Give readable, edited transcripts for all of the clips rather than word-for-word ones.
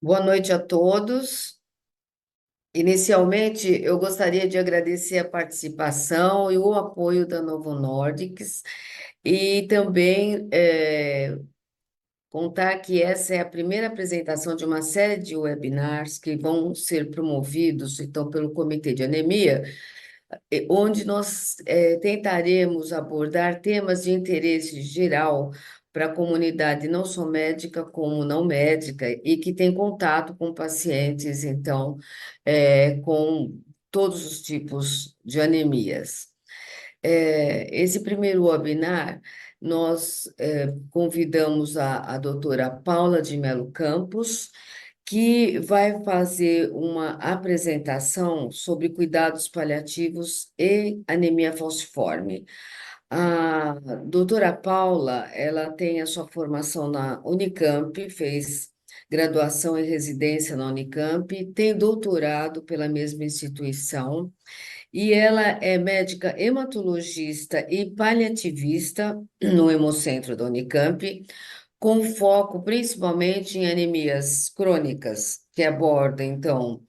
Boa noite a todos. Inicialmente, eu gostaria de agradecer a participação e o apoio da Novo Nordics e também contar que essa é a primeira apresentação de uma série de webinars que vão ser promovidos, então, pelo Comitê de Anemia, onde nós tentaremos abordar temas de interesse geral para a comunidade não só médica como não médica e que tem contato com pacientes, então, com todos os tipos de anemias. Esse primeiro webinar, nós convidamos a doutora Paula de Melo Campos, que vai fazer uma apresentação sobre cuidados paliativos e anemia falciforme. A doutora Paula, ela tem a sua formação na Unicamp, fez graduação e residência na Unicamp, tem doutorado pela mesma instituição, e ela é médica hematologista e paliativista no Hemocentro da Unicamp, com foco principalmente em anemias crônicas, que aborda, então,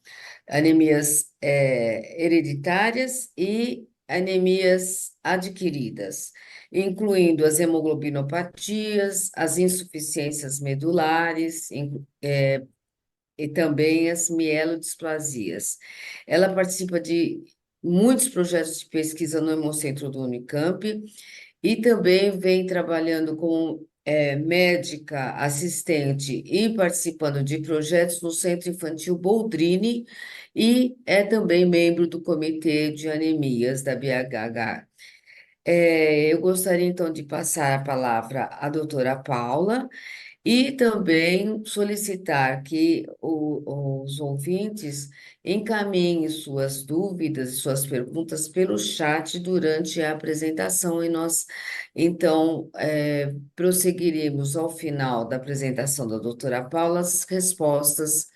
anemias hereditárias e anemias adquiridas, incluindo as hemoglobinopatias, as insuficiências medulares, e também as mielodisplasias. Ela participa de muitos projetos de pesquisa no Hemocentro do Unicamp e também vem trabalhando como médica assistente e participando de projetos no Centro Infantil Boldrini e é também membro do Comitê de Anemias da BHH. Eu gostaria então de passar a palavra à doutora Paula e também solicitar que os ouvintes encaminhem suas dúvidas e suas perguntas pelo chat durante a apresentação, e nós, então, prosseguiremos ao final da apresentação da doutora Paula as respostas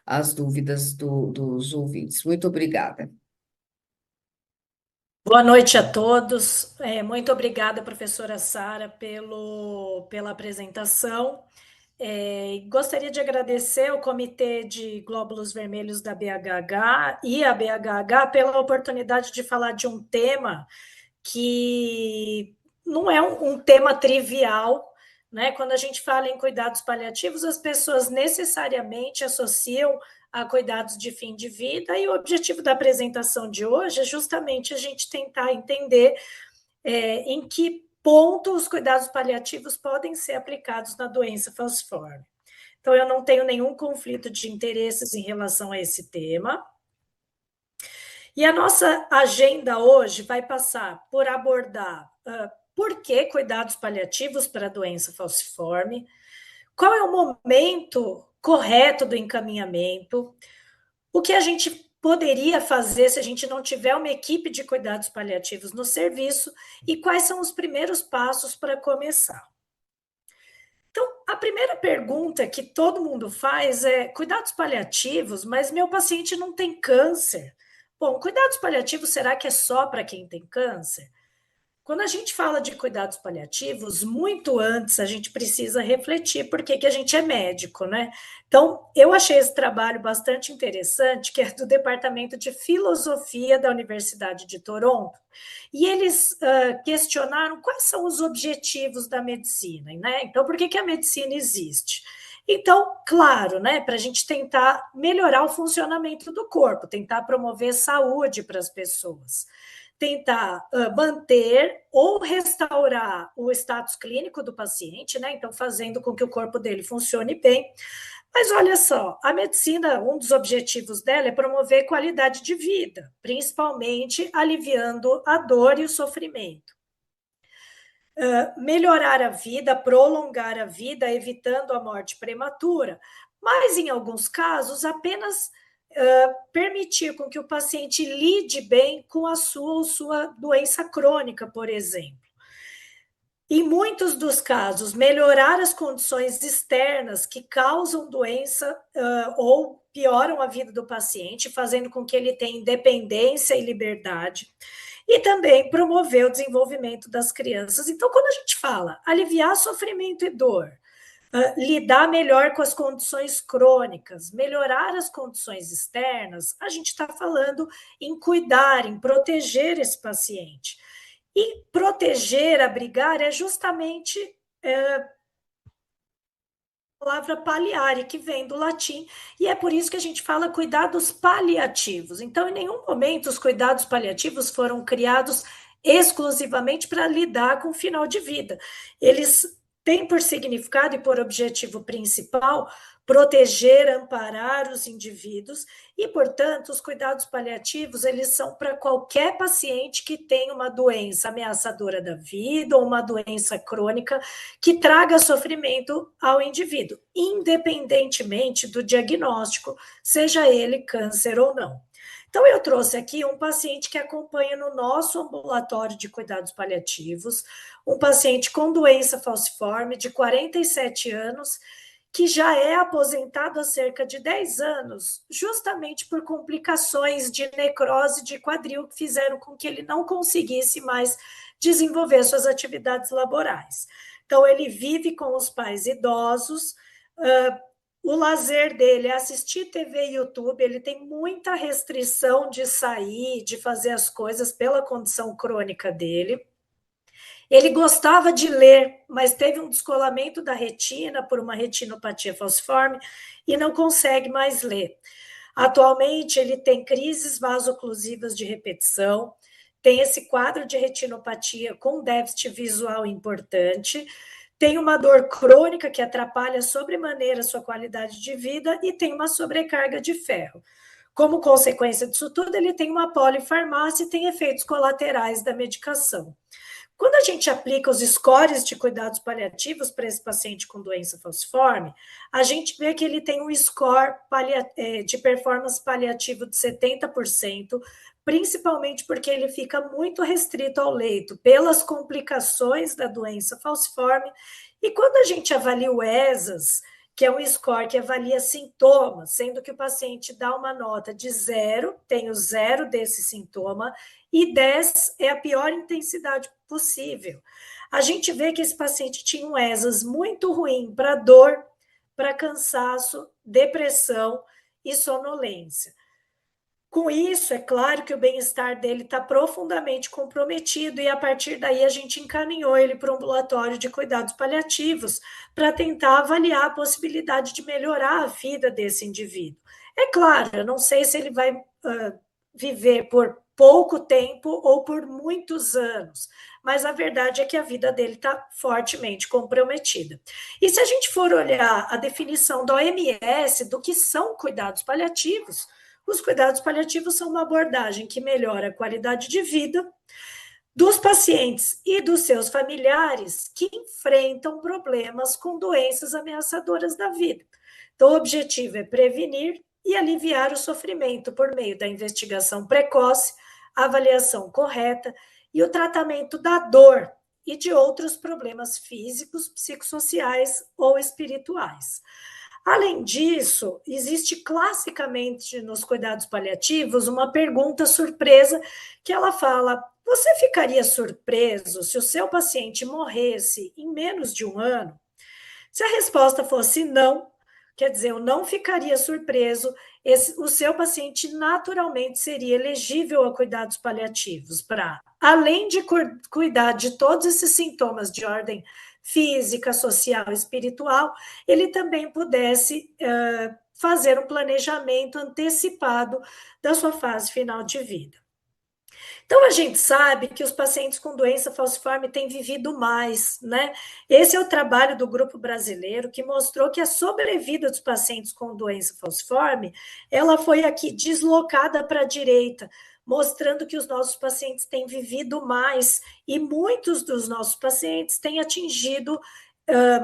às dúvidas dos ouvintes. Muito obrigada. Boa noite a todos. Muito obrigada, professora Sara, pela apresentação. Gostaria de agradecer ao Comitê de Glóbulos Vermelhos da BHH e a BHH pela oportunidade de falar de um tema que não é um tema trivial, né? Quando a gente fala em cuidados paliativos, as pessoas necessariamente associam a cuidados de fim de vida, e o objetivo da apresentação de hoje é justamente a gente tentar entender em que ponto os cuidados paliativos podem ser aplicados na doença falciforme. Então, eu não tenho nenhum conflito de interesses em relação a esse tema. E a nossa agenda hoje vai passar por abordar por que cuidados paliativos para a doença falciforme, qual é o momento correto do encaminhamento, o que a gente poderia fazer se a gente não tiver uma equipe de cuidados paliativos no serviço e quais são os primeiros passos para começar. Então, a primeira pergunta que todo mundo faz é: cuidados paliativos, mas meu paciente não tem câncer. Bom, cuidados paliativos, será que é só para quem tem câncer? Quando a gente fala de cuidados paliativos, muito antes a gente precisa refletir por que a gente é médico, né? Então, eu achei esse trabalho bastante interessante, que é do Departamento de Filosofia da Universidade de Toronto, e eles questionaram quais são os objetivos da medicina, né? Então, por que a medicina existe? Então, claro, né, para a gente tentar melhorar o funcionamento do corpo, tentar promover saúde para as pessoas, tentar manter ou restaurar o status clínico do paciente, né? Então, fazendo com que o corpo dele funcione bem. Mas olha só, a medicina, um dos objetivos dela é promover qualidade de vida, principalmente aliviando a dor e o sofrimento. Melhorar a vida, prolongar a vida, evitando a morte prematura, mas em alguns casos apenas permitir com que o paciente lide bem com a sua doença crônica, por exemplo. Em muitos dos casos, melhorar as condições externas que causam doença ou pioram a vida do paciente, fazendo com que ele tenha independência e liberdade, e também promover o desenvolvimento das crianças. Então, quando a gente fala aliviar sofrimento e dor, lidar melhor com as condições crônicas, melhorar as condições externas, a gente está falando em cuidar, em proteger esse paciente. E proteger, abrigar, é justamente a palavra paliare, que vem do latim, e é por isso que a gente fala cuidados paliativos. Então, em nenhum momento os cuidados paliativos foram criados exclusivamente para lidar com o final de vida. Eles têm por significado e por objetivo principal proteger, amparar os indivíduos e, portanto, os cuidados paliativos, eles são para qualquer paciente que tem uma doença ameaçadora da vida ou uma doença crônica que traga sofrimento ao indivíduo, independentemente do diagnóstico, seja ele câncer ou não. Então, eu trouxe aqui um paciente que acompanha no nosso ambulatório de cuidados paliativos, um paciente com doença falciforme de 47 anos, que já é aposentado há cerca de 10 anos, justamente por complicações de necrose de quadril que fizeram com que ele não conseguisse mais desenvolver suas atividades laborais. Então, ele vive com os pais idosos, o lazer dele é assistir TV e YouTube, ele tem muita restrição de sair, de fazer as coisas pela condição crônica dele. Ele gostava de ler, mas teve um descolamento da retina por uma retinopatia falciforme e não consegue mais ler. Atualmente, ele tem crises vasoclusivas de repetição, tem esse quadro de retinopatia com déficit visual importante, tem uma dor crônica que atrapalha sobremaneira a sua qualidade de vida e tem uma sobrecarga de ferro. Como consequência disso tudo, ele tem uma polifarmácia e tem efeitos colaterais da medicação. Quando a gente aplica os scores de cuidados paliativos para esse paciente com doença falciforme, a gente vê que ele tem um score de performance paliativo de 70%, principalmente porque ele fica muito restrito ao leito pelas complicações da doença falciforme. E quando a gente avalia o ESAS, que é um score que avalia sintomas, sendo que o paciente dá uma nota de 0, tem o 0 desse sintoma, e 10 é a pior intensidade possível. A gente vê que esse paciente tinha um ESAS muito ruim para dor, para cansaço, depressão e sonolência. Com isso, é claro que o bem-estar dele está profundamente comprometido e a partir daí a gente encaminhou ele para o ambulatório de cuidados paliativos para tentar avaliar a possibilidade de melhorar a vida desse indivíduo. É claro, eu não sei se ele vai viver por pouco tempo ou por muitos anos, mas a verdade é que a vida dele está fortemente comprometida. E se a gente for olhar a definição da OMS do que são cuidados paliativos, os cuidados paliativos são uma abordagem que melhora a qualidade de vida dos pacientes e dos seus familiares que enfrentam problemas com doenças ameaçadoras da vida. Então, o objetivo é prevenir e aliviar o sofrimento por meio da investigação precoce, avaliação correta e o tratamento da dor e de outros problemas físicos, psicossociais ou espirituais. Além disso, existe classicamente nos cuidados paliativos uma pergunta surpresa que ela fala: você ficaria surpreso se o seu paciente morresse em menos de um ano? Se a resposta fosse não, quer dizer, eu não ficaria surpreso, o seu paciente naturalmente seria elegível a cuidados paliativos para, além de cuidar de todos esses sintomas de ordem física, social, espiritual, ele também pudesse fazer um planejamento antecipado da sua fase final de vida. Então, a gente sabe que os pacientes com doença falciforme têm vivido mais, né? Esse é o trabalho do grupo brasileiro que mostrou que a sobrevida dos pacientes com doença falciforme, ela foi aqui deslocada para a direita, mostrando que os nossos pacientes têm vivido mais e muitos dos nossos pacientes têm atingido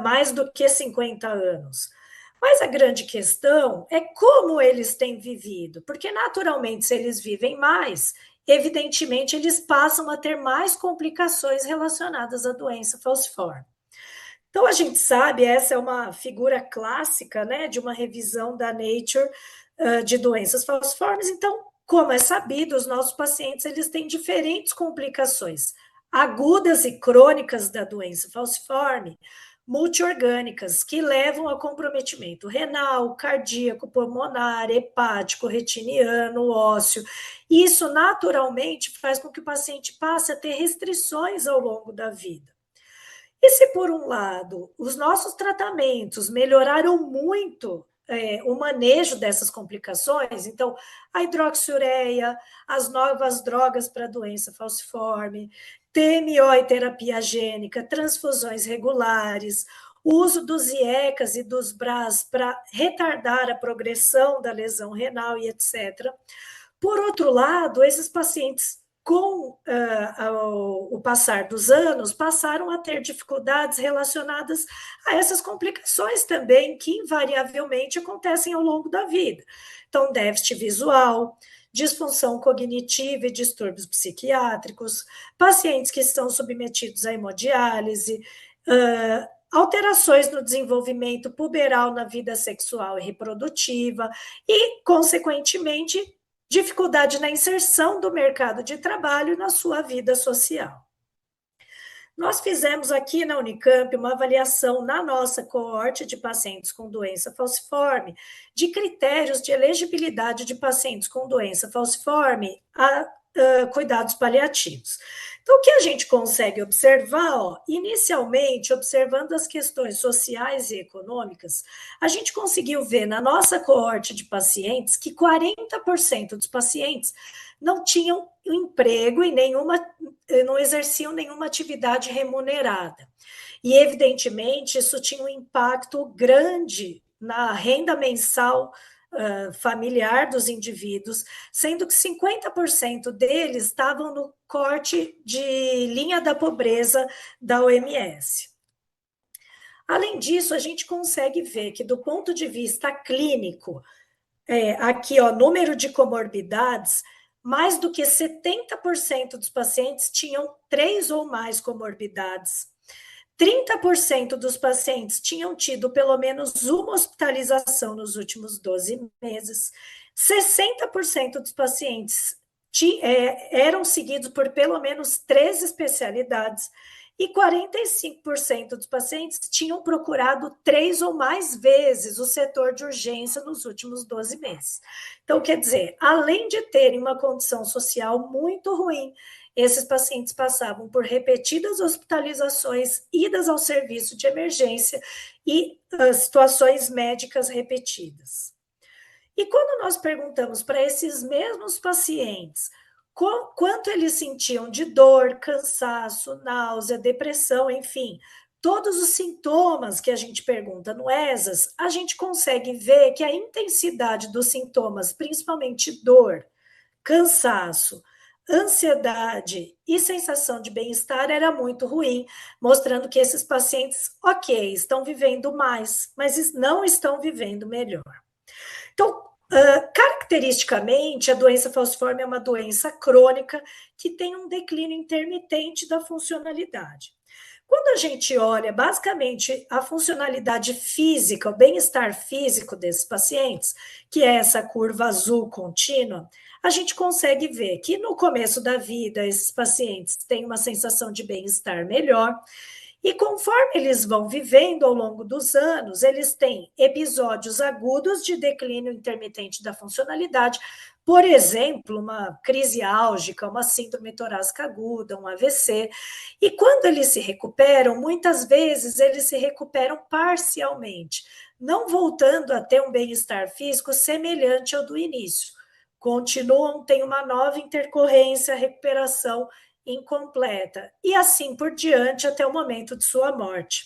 mais do que 50 anos. Mas a grande questão é como eles têm vivido, porque naturalmente, se eles vivem mais, evidentemente, eles passam a ter mais complicações relacionadas à doença falciforme. Então, a gente sabe, essa é uma figura clássica, né, de uma revisão da Nature de doenças falciformes. Então, como é sabido, os nossos pacientes eles têm diferentes complicações agudas e crônicas da doença falciforme, multiorgânicas, que levam a comprometimento renal, cardíaco, pulmonar, hepático, retiniano, ósseo. Isso, naturalmente, faz com que o paciente passe a ter restrições ao longo da vida. E se, por um lado, os nossos tratamentos melhoraram muito o manejo dessas complicações, então, a hidroxiureia, as novas drogas para a doença falciforme, TMO e terapia gênica, transfusões regulares, o uso dos IECAS e dos BRAS para retardar a progressão da lesão renal e etc. Por outro lado, esses pacientes com o passar dos anos, passaram a ter dificuldades relacionadas a essas complicações também, que invariavelmente acontecem ao longo da vida. Então, déficit visual, disfunção cognitiva e distúrbios psiquiátricos, pacientes que estão submetidos à hemodiálise, alterações no desenvolvimento puberal na vida sexual e reprodutiva e, consequentemente, dificuldade na inserção do mercado de trabalho na sua vida social. Nós fizemos aqui na Unicamp uma avaliação na nossa coorte de pacientes com doença falciforme, de critérios de elegibilidade de pacientes com doença falciforme a cuidados paliativos. Então, o que a gente consegue observar, inicialmente, observando as questões sociais e econômicas, a gente conseguiu ver na nossa coorte de pacientes que 40% dos pacientes não tinham emprego e não exerciam nenhuma atividade remunerada. E, evidentemente, isso tinha um impacto grande na renda mensal familiar dos indivíduos, sendo que 50% deles estavam no corte de linha da pobreza da OMS. Além disso, a gente consegue ver que, do ponto de vista clínico, aqui, número de comorbidades, mais do que 70% dos pacientes tinham 3 ou mais comorbidades. 30% dos pacientes tinham tido pelo menos uma hospitalização nos últimos 12 meses. 60% dos pacientes eram seguidos por pelo menos 3 especialidades e 45% dos pacientes tinham procurado 3 ou mais vezes o setor de urgência nos últimos 12 meses. Então, quer dizer, além de terem uma condição social muito ruim, esses pacientes passavam por repetidas hospitalizações, idas ao serviço de emergência e situações médicas repetidas. E quando nós perguntamos para esses mesmos pacientes quanto eles sentiam de dor, cansaço, náusea, depressão, enfim, todos os sintomas que a gente pergunta no ESAS, a gente consegue ver que a intensidade dos sintomas, principalmente dor, cansaço, ansiedade e sensação de bem-estar era muito ruim, mostrando que esses pacientes, estão vivendo mais, mas não estão vivendo melhor. Então, caracteristicamente, a doença falciforme é uma doença crônica que tem um declínio intermitente da funcionalidade. Quando a gente olha, basicamente, a funcionalidade física, o bem-estar físico desses pacientes, que é essa curva azul contínua, a gente consegue ver que no começo da vida, esses pacientes têm uma sensação de bem-estar melhor, e conforme eles vão vivendo ao longo dos anos, eles têm episódios agudos de declínio intermitente da funcionalidade, por exemplo, uma crise álgica, uma síndrome torácica aguda, um AVC. E quando eles se recuperam, muitas vezes eles se recuperam parcialmente, não voltando a ter um bem-estar físico semelhante ao do início. Continuam, tem uma nova intercorrência, recuperação incompleta, e assim por diante até o momento de sua morte.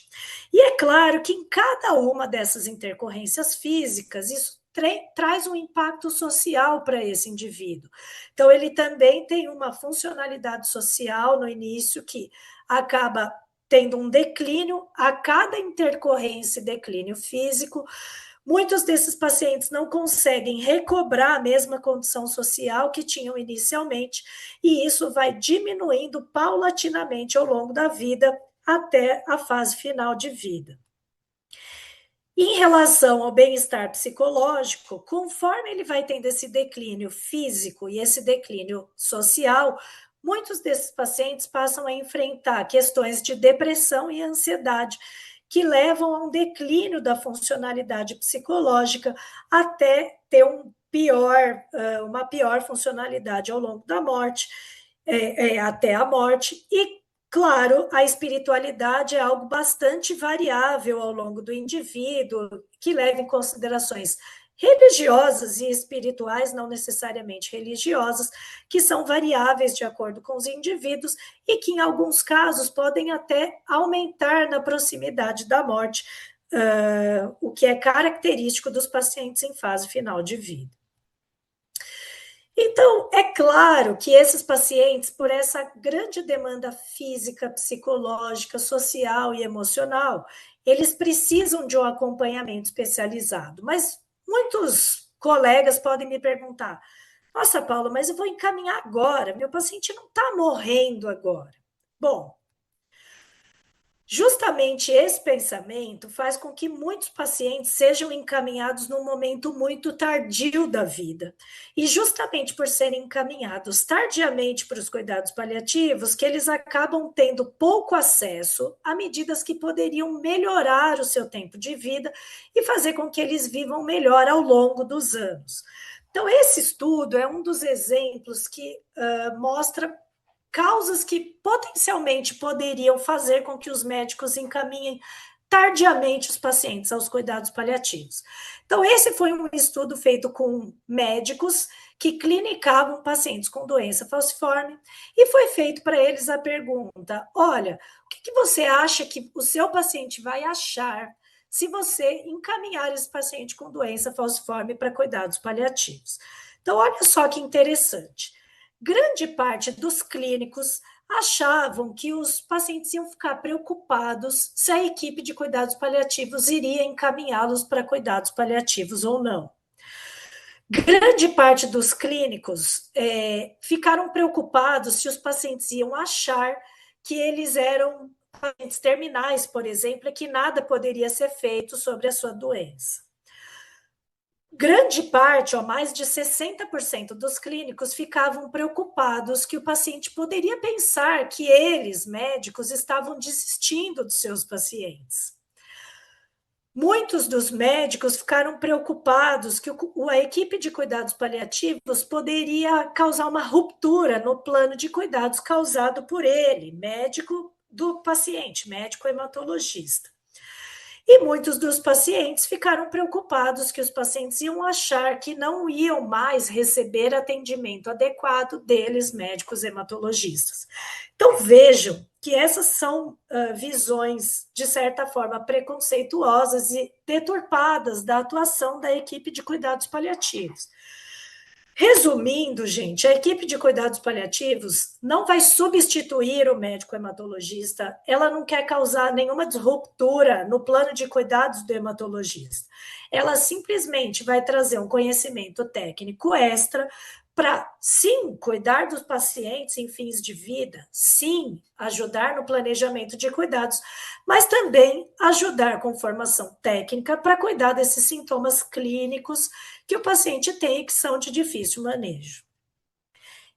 E é claro que em cada uma dessas intercorrências físicas, isso traz um impacto social para esse indivíduo. Então, ele também tem uma funcionalidade social no início que acaba tendo um declínio a cada intercorrência e declínio físico. Muitos desses pacientes não conseguem recobrar a mesma condição social que tinham inicialmente, e isso vai diminuindo paulatinamente ao longo da vida até a fase final de vida. Em relação ao bem-estar psicológico, conforme ele vai tendo esse declínio físico e esse declínio social, muitos desses pacientes passam a enfrentar questões de depressão e ansiedade, que levam a um declínio da funcionalidade psicológica até ter uma pior funcionalidade ao longo da morte, até a morte. E, claro, a espiritualidade é algo bastante variável ao longo do indivíduo, que leva em considerações religiosas e espirituais, não necessariamente religiosas, que são variáveis de acordo com os indivíduos e que, em alguns casos, podem até aumentar na proximidade da morte, o que é característico dos pacientes em fase final de vida. Então, é claro que esses pacientes, por essa grande demanda física, psicológica, social e emocional, eles precisam de um acompanhamento especializado. Mas muitos colegas podem me perguntar: nossa, Paula, mas eu vou encaminhar agora, meu paciente não está morrendo agora. Bom, justamente esse pensamento faz com que muitos pacientes sejam encaminhados num momento muito tardio da vida. E justamente por serem encaminhados tardiamente para os cuidados paliativos, que eles acabam tendo pouco acesso a medidas que poderiam melhorar o seu tempo de vida e fazer com que eles vivam melhor ao longo dos anos. Então, esse estudo é um dos exemplos que mostra causas que potencialmente poderiam fazer com que os médicos encaminhem tardiamente os pacientes aos cuidados paliativos. Então, esse foi um estudo feito com médicos que clinicavam pacientes com doença falciforme e foi feito para eles a pergunta: olha, o que você acha que o seu paciente vai achar se você encaminhar esse paciente com doença falciforme para cuidados paliativos? Então, olha só que interessante. Grande parte dos clínicos achavam que os pacientes iam ficar preocupados se a equipe de cuidados paliativos iria encaminhá-los para cuidados paliativos ou não. Grande parte dos clínicos ficaram preocupados se os pacientes iam achar que eles eram pacientes terminais, por exemplo, e que nada poderia ser feito sobre a sua doença. Grande parte, mais de 60% dos clínicos ficavam preocupados que o paciente poderia pensar que eles, médicos, estavam desistindo dos seus pacientes. Muitos dos médicos ficaram preocupados que a equipe de cuidados paliativos poderia causar uma ruptura no plano de cuidados causado por ele, médico do paciente, médico hematologista. E muitos dos pacientes ficaram preocupados que os pacientes iam achar que não iam mais receber atendimento adequado deles, médicos hematologistas. Então, vejam que essas são visões, de certa forma, preconceituosas e deturpadas da atuação da equipe de cuidados paliativos. Resumindo, gente, a equipe de cuidados paliativos não vai substituir o médico hematologista, ela não quer causar nenhuma disruptura no plano de cuidados do hematologista. Ela simplesmente vai trazer um conhecimento técnico extra para, sim, cuidar dos pacientes em fins de vida, sim, ajudar no planejamento de cuidados, mas também ajudar com formação técnica para cuidar desses sintomas clínicos que o paciente tem e que são de difícil manejo.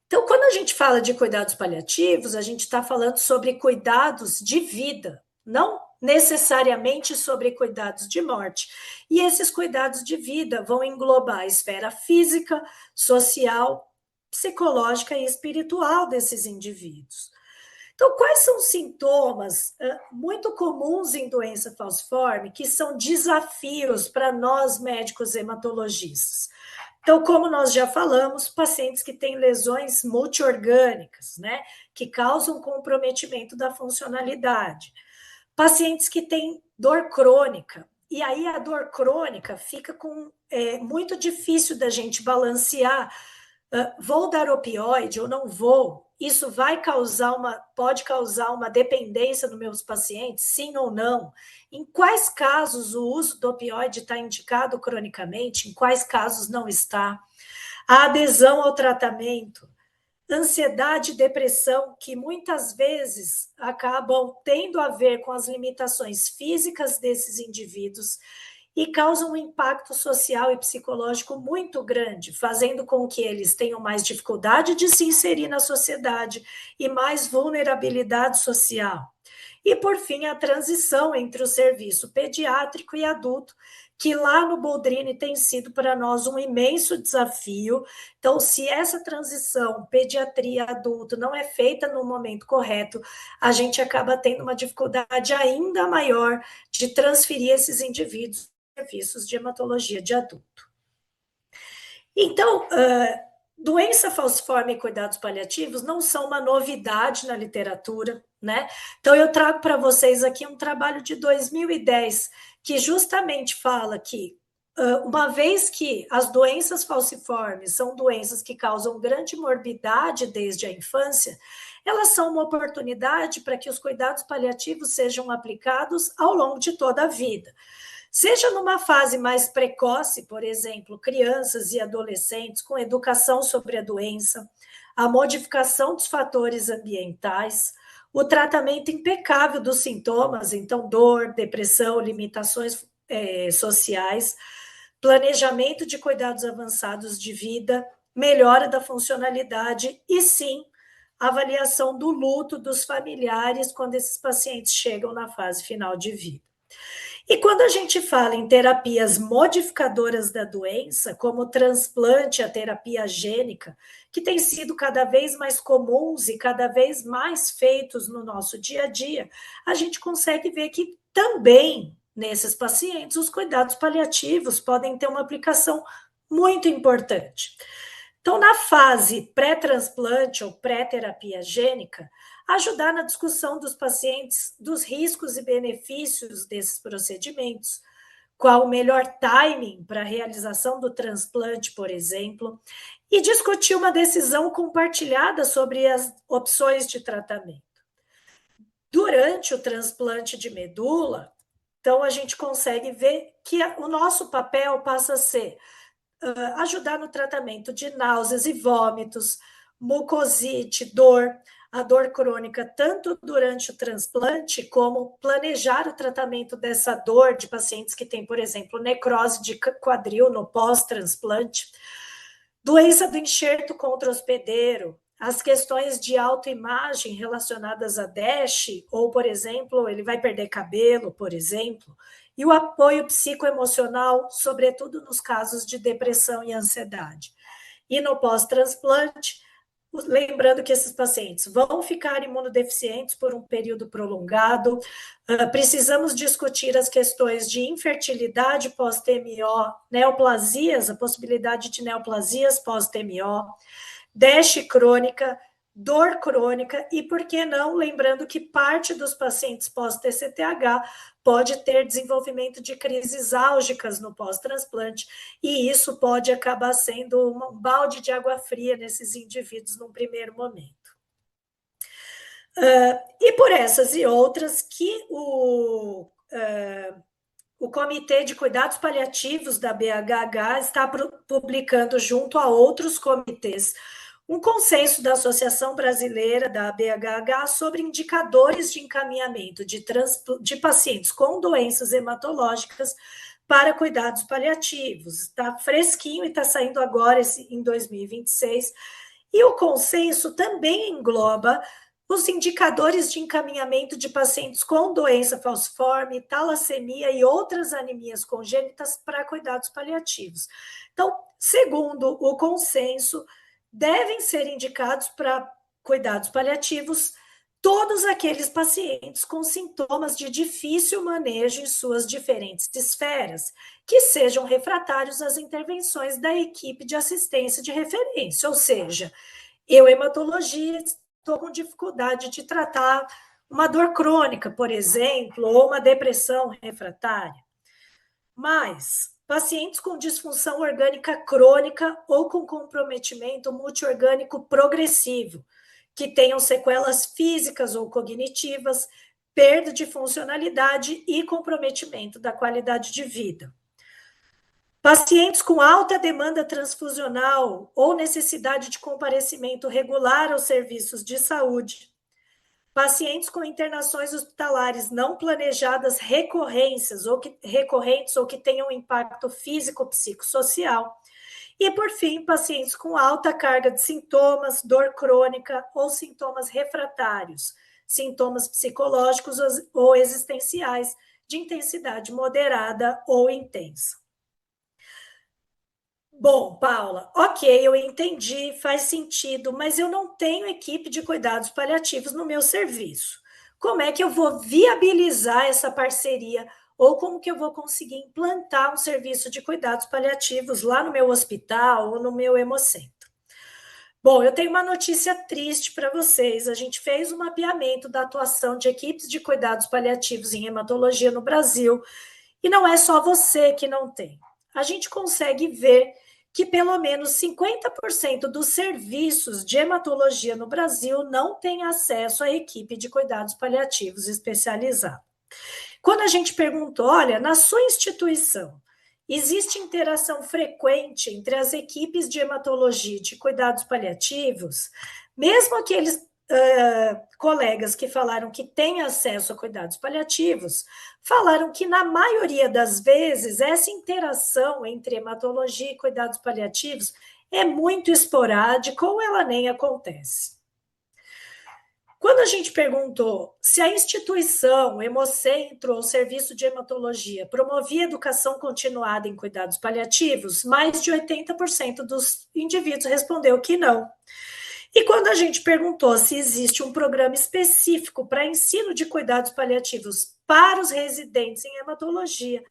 Então, quando a gente fala de cuidados paliativos, a gente está falando sobre cuidados de vida, não necessariamente sobre cuidados de morte. E esses cuidados de vida vão englobar a esfera física, social, psicológica e espiritual desses indivíduos. Então, quais são os sintomas muito comuns em doença falciforme que são desafios para nós médicos hematologistas? Então, como nós já falamos, pacientes que têm lesões multiorgânicas, né, que causam comprometimento da funcionalidade. Pacientes que têm dor crônica, e aí a dor crônica fica muito difícil da gente balancear. Vou dar opioide ou não vou? Isso pode causar uma dependência nos meus pacientes, sim ou não? Em quais casos o uso do opioide está indicado cronicamente, em quais casos não está? A adesão ao tratamento, ansiedade e depressão, que muitas vezes acabam tendo a ver com as limitações físicas desses indivíduos e causam um impacto social e psicológico muito grande, fazendo com que eles tenham mais dificuldade de se inserir na sociedade e mais vulnerabilidade social. E, por fim, a transição entre o serviço pediátrico e adulto, que lá no Boldrini tem sido para nós um imenso desafio. Então, se essa transição pediatria adulto não é feita no momento correto, a gente acaba tendo uma dificuldade ainda maior de transferir esses indivíduos para serviços de hematologia de adulto. Então, doença falciforme e cuidados paliativos não são uma novidade na literatura, né? Então, eu trago para vocês aqui um trabalho de 2010, que justamente fala que, uma vez que as doenças falciformes são doenças que causam grande morbidade desde a infância, elas são uma oportunidade para que os cuidados paliativos sejam aplicados ao longo de toda a vida. Seja numa fase mais precoce, por exemplo, crianças e adolescentes com educação sobre a doença, a modificação dos fatores ambientais, o tratamento impecável dos sintomas, então dor, depressão, limitações sociais, planejamento de cuidados avançados de vida, melhora da funcionalidade e, sim, avaliação do luto dos familiares quando esses pacientes chegam na fase final de vida. E quando a gente fala em terapias modificadoras da doença, como o transplante, a terapia gênica, que tem sido cada vez mais comuns e cada vez mais feitos no nosso dia a dia, a gente consegue ver que também nesses pacientes os cuidados paliativos podem ter uma aplicação muito importante. Então, na fase pré-transplante ou pré-terapia gênica, ajudar na discussão dos pacientes dos riscos e benefícios desses procedimentos, qual o melhor timing para a realização do transplante, por exemplo, e discutir uma decisão compartilhada sobre as opções de tratamento. Durante o transplante de medula, então a gente consegue ver que o nosso papel passa a ser ajudar no tratamento de náuseas e vômitos, mucosite, dor, a dor crônica, tanto durante o transplante, como planejar o tratamento dessa dor de pacientes que têm, por exemplo, necrose de quadril no pós-transplante, doença do enxerto contra-hospedeiro, as questões de autoimagem relacionadas a DASH, ou, por exemplo, ele vai perder cabelo, por exemplo, e o apoio psicoemocional, sobretudo nos casos de depressão e ansiedade. E no pós-transplante, lembrando que esses pacientes vão ficar imunodeficientes por um período prolongado, precisamos discutir as questões de infertilidade pós-TMO, neoplasias, a possibilidade de neoplasias pós-TMO, DASH crônica, dor crônica e, por que não, lembrando que parte dos pacientes pós-TCTH pode ter desenvolvimento de crises álgicas no pós-transplante, e isso pode acabar sendo um balde de água fria nesses indivíduos num primeiro momento. E por essas e outras que o Comitê de Cuidados Paliativos da BHH está publicando, junto a outros comitês, um consenso da Associação Brasileira da BHH sobre indicadores de encaminhamento de pacientes com doenças hematológicas para cuidados paliativos. Está fresquinho e está saindo agora em 2026. E o consenso também engloba os indicadores de encaminhamento de pacientes com doença falciforme, talassemia e outras anemias congênitas para cuidados paliativos. Então, segundo o consenso, devem ser indicados para cuidados paliativos todos aqueles pacientes com sintomas de difícil manejo em suas diferentes esferas, que sejam refratários às intervenções da equipe de assistência de referência, ou seja, eu, hematologia, estou com dificuldade de tratar uma dor crônica, por exemplo, ou uma depressão refratária. Mas pacientes com disfunção orgânica crônica ou com comprometimento multiorgânico progressivo, que tenham sequelas físicas ou cognitivas, perda de funcionalidade e comprometimento da qualidade de vida. Pacientes com alta demanda transfusional ou necessidade de comparecimento regular aos serviços de saúde. Pacientes com internações hospitalares não planejadas recorrentes ou que tenham impacto físico-psicossocial. E, por fim, pacientes com alta carga de sintomas, dor crônica ou sintomas refratários, sintomas psicológicos ou existenciais de intensidade moderada ou intensa. Bom, Paula, ok, eu entendi, faz sentido, mas eu não tenho equipe de cuidados paliativos no meu serviço. Como é que eu vou viabilizar essa parceria ou como que eu vou conseguir implantar um serviço de cuidados paliativos lá no meu hospital ou no meu hemocentro? Bom, eu tenho uma notícia triste para vocês. A gente fez um mapeamento da atuação de equipes de cuidados paliativos em hematologia no Brasil e não é só você que não tem. A gente consegue ver que pelo menos 50% dos serviços de hematologia no Brasil não tem acesso à equipe de cuidados paliativos especializada. Quando a gente perguntou, olha, na sua instituição, existe interação frequente entre as equipes de hematologia e de cuidados paliativos, mesmo aqueles colegas que falaram que têm acesso a cuidados paliativos, falaram que, na maioria das vezes, essa interação entre hematologia e cuidados paliativos é muito esporádica ou ela nem acontece. Quando a gente perguntou se a instituição, o Hemocentro ou Serviço de Hematologia promovia educação continuada em cuidados paliativos, mais de 80% dos indivíduos respondeu que não. E quando a gente perguntou se existe um programa específico para ensino de cuidados paliativos para os residentes em hematologia,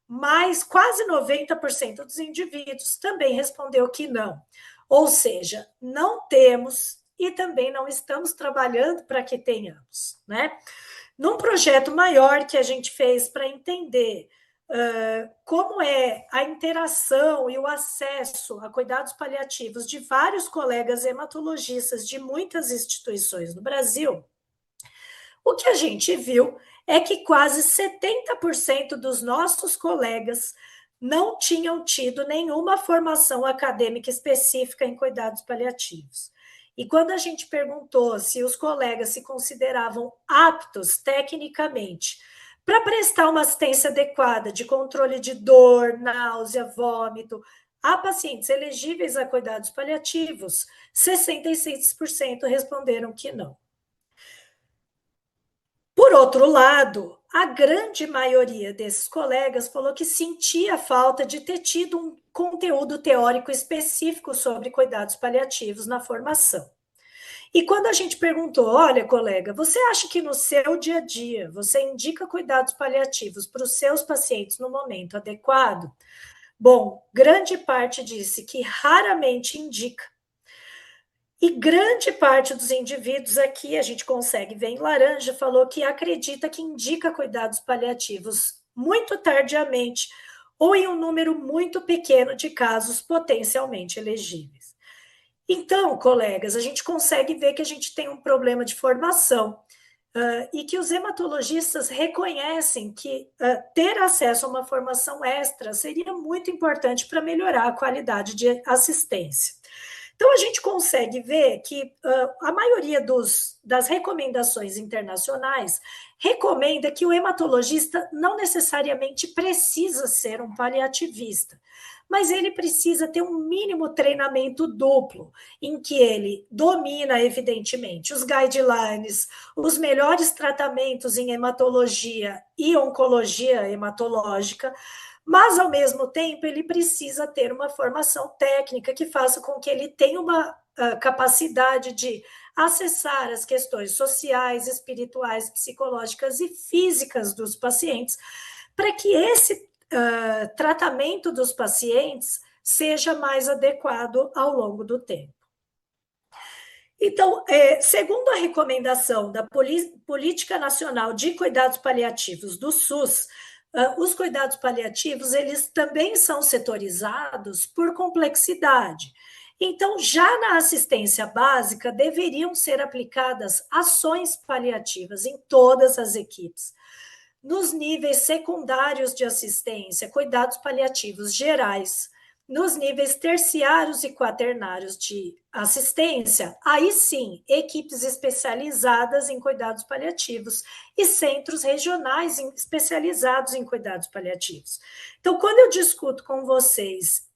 mais quase 90% dos indivíduos também respondeu que não. Ou seja, não temos e também não estamos trabalhando para que tenhamos, né? Num projeto maior que a gente fez para entender como é a interação e o acesso a cuidados paliativos de vários colegas hematologistas de muitas instituições no Brasil, o que a gente viu é que quase 70% dos nossos colegas não tinham tido nenhuma formação acadêmica específica em cuidados paliativos. E quando a gente perguntou se os colegas se consideravam aptos tecnicamente para prestar uma assistência adequada de controle de dor, náusea, vômito, a pacientes elegíveis a cuidados paliativos, 66% responderam que não. Por outro lado, a grande maioria desses colegas falou que sentia falta de ter tido um conteúdo teórico específico sobre cuidados paliativos na formação. E quando a gente perguntou, olha, colega, você acha que no seu dia a dia você indica cuidados paliativos para os seus pacientes no momento adequado? Bom, grande parte disse que raramente indica. E grande parte dos indivíduos aqui, a gente consegue ver em laranja, falou que acredita que indica cuidados paliativos muito tardiamente ou em um número muito pequeno de casos potencialmente elegíveis. Então, colegas, a gente consegue ver que a gente tem um problema de formação e que os hematologistas reconhecem que ter acesso a uma formação extra seria muito importante para melhorar a qualidade de assistência. Então, a gente consegue ver que a maioria das recomendações internacionais recomenda que o hematologista não necessariamente precisa ser um paliativista, mas ele precisa ter um mínimo treinamento duplo, em que ele domina, evidentemente, os guidelines, os melhores tratamentos em hematologia e oncologia hematológica, mas, ao mesmo tempo, ele precisa ter uma formação técnica que faça com que ele tenha uma capacidade de acessar as questões sociais, espirituais, psicológicas e físicas dos pacientes, para que esse tratamento dos pacientes seja mais adequado ao longo do tempo. Então, segundo a recomendação da Política Nacional de Cuidados Paliativos do SUS, os cuidados paliativos, eles também são setorizados por complexidade. Então, já na assistência básica, deveriam ser aplicadas ações paliativas em todas as equipes. Nos níveis secundários de assistência, cuidados paliativos gerais, nos níveis terciários e quaternários de assistência, aí sim, equipes especializadas em cuidados paliativos e centros regionais especializados em cuidados paliativos. Então, quando eu discuto com vocês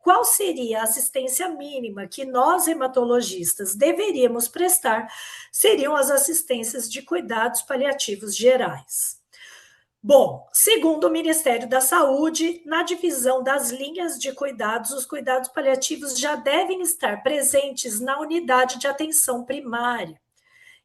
qual seria a assistência mínima que nós, hematologistas, deveríamos prestar, seriam as assistências de cuidados paliativos gerais. Bom, segundo o Ministério da Saúde, na divisão das linhas de cuidados, os cuidados paliativos já devem estar presentes na unidade de atenção primária.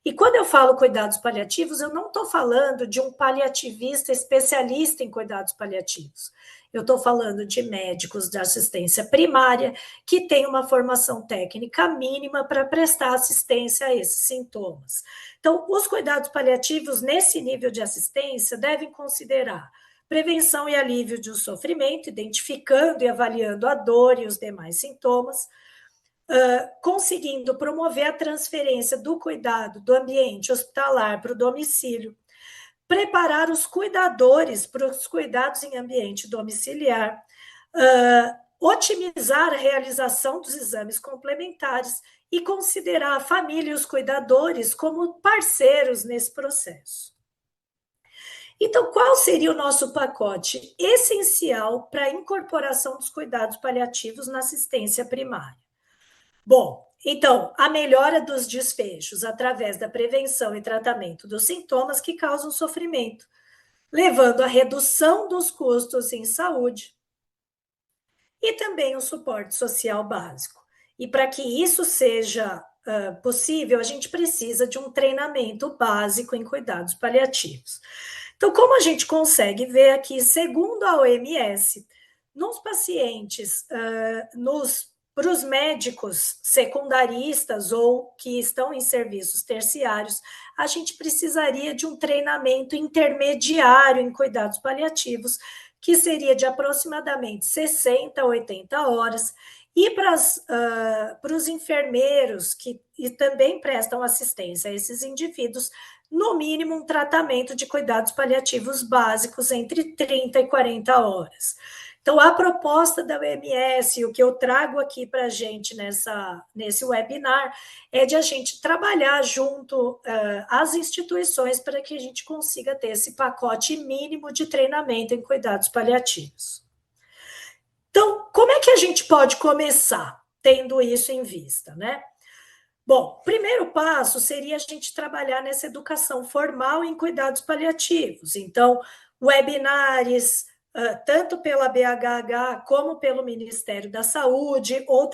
E quando eu falo cuidados paliativos, eu não estou falando de um paliativista especialista em cuidados paliativos. Eu estou falando de médicos de assistência primária que têm uma formação técnica mínima para prestar assistência a esses sintomas. Então, os cuidados paliativos nesse nível de assistência devem considerar prevenção e alívio de um sofrimento, identificando e avaliando a dor e os demais sintomas, conseguindo promover a transferência do cuidado do ambiente hospitalar para o domicílio, preparar os cuidadores para os cuidados em ambiente domiciliar, otimizar a realização dos exames complementares e considerar a família e os cuidadores como parceiros nesse processo. Então, qual seria o nosso pacote essencial para a incorporação dos cuidados paliativos na assistência primária? Bom, então, a melhora dos desfechos através da prevenção e tratamento dos sintomas que causam sofrimento, levando à redução dos custos em saúde e também o suporte social básico. E para que isso seja possível, a gente precisa de um treinamento básico em cuidados paliativos. Então, como a gente consegue ver aqui, segundo a OMS, nos pacientes, para os médicos secundaristas ou que estão em serviços terciários, a gente precisaria de um treinamento intermediário em cuidados paliativos, que seria de aproximadamente 60 a 80 horas, e para os enfermeiros que também prestam assistência a esses indivíduos, no mínimo um tratamento de cuidados paliativos básicos entre 30 e 40 horas. Então, a proposta da OMS, o que eu trago aqui para a gente nesse webinar, é de a gente trabalhar junto às instituições para que a gente consiga ter esse pacote mínimo de treinamento em cuidados paliativos. Então, como é que a gente pode começar tendo isso em vista, né? Bom, o primeiro passo seria a gente trabalhar nessa educação formal em cuidados paliativos. Então, webinars, tanto pela BHH como pelo Ministério da Saúde, ou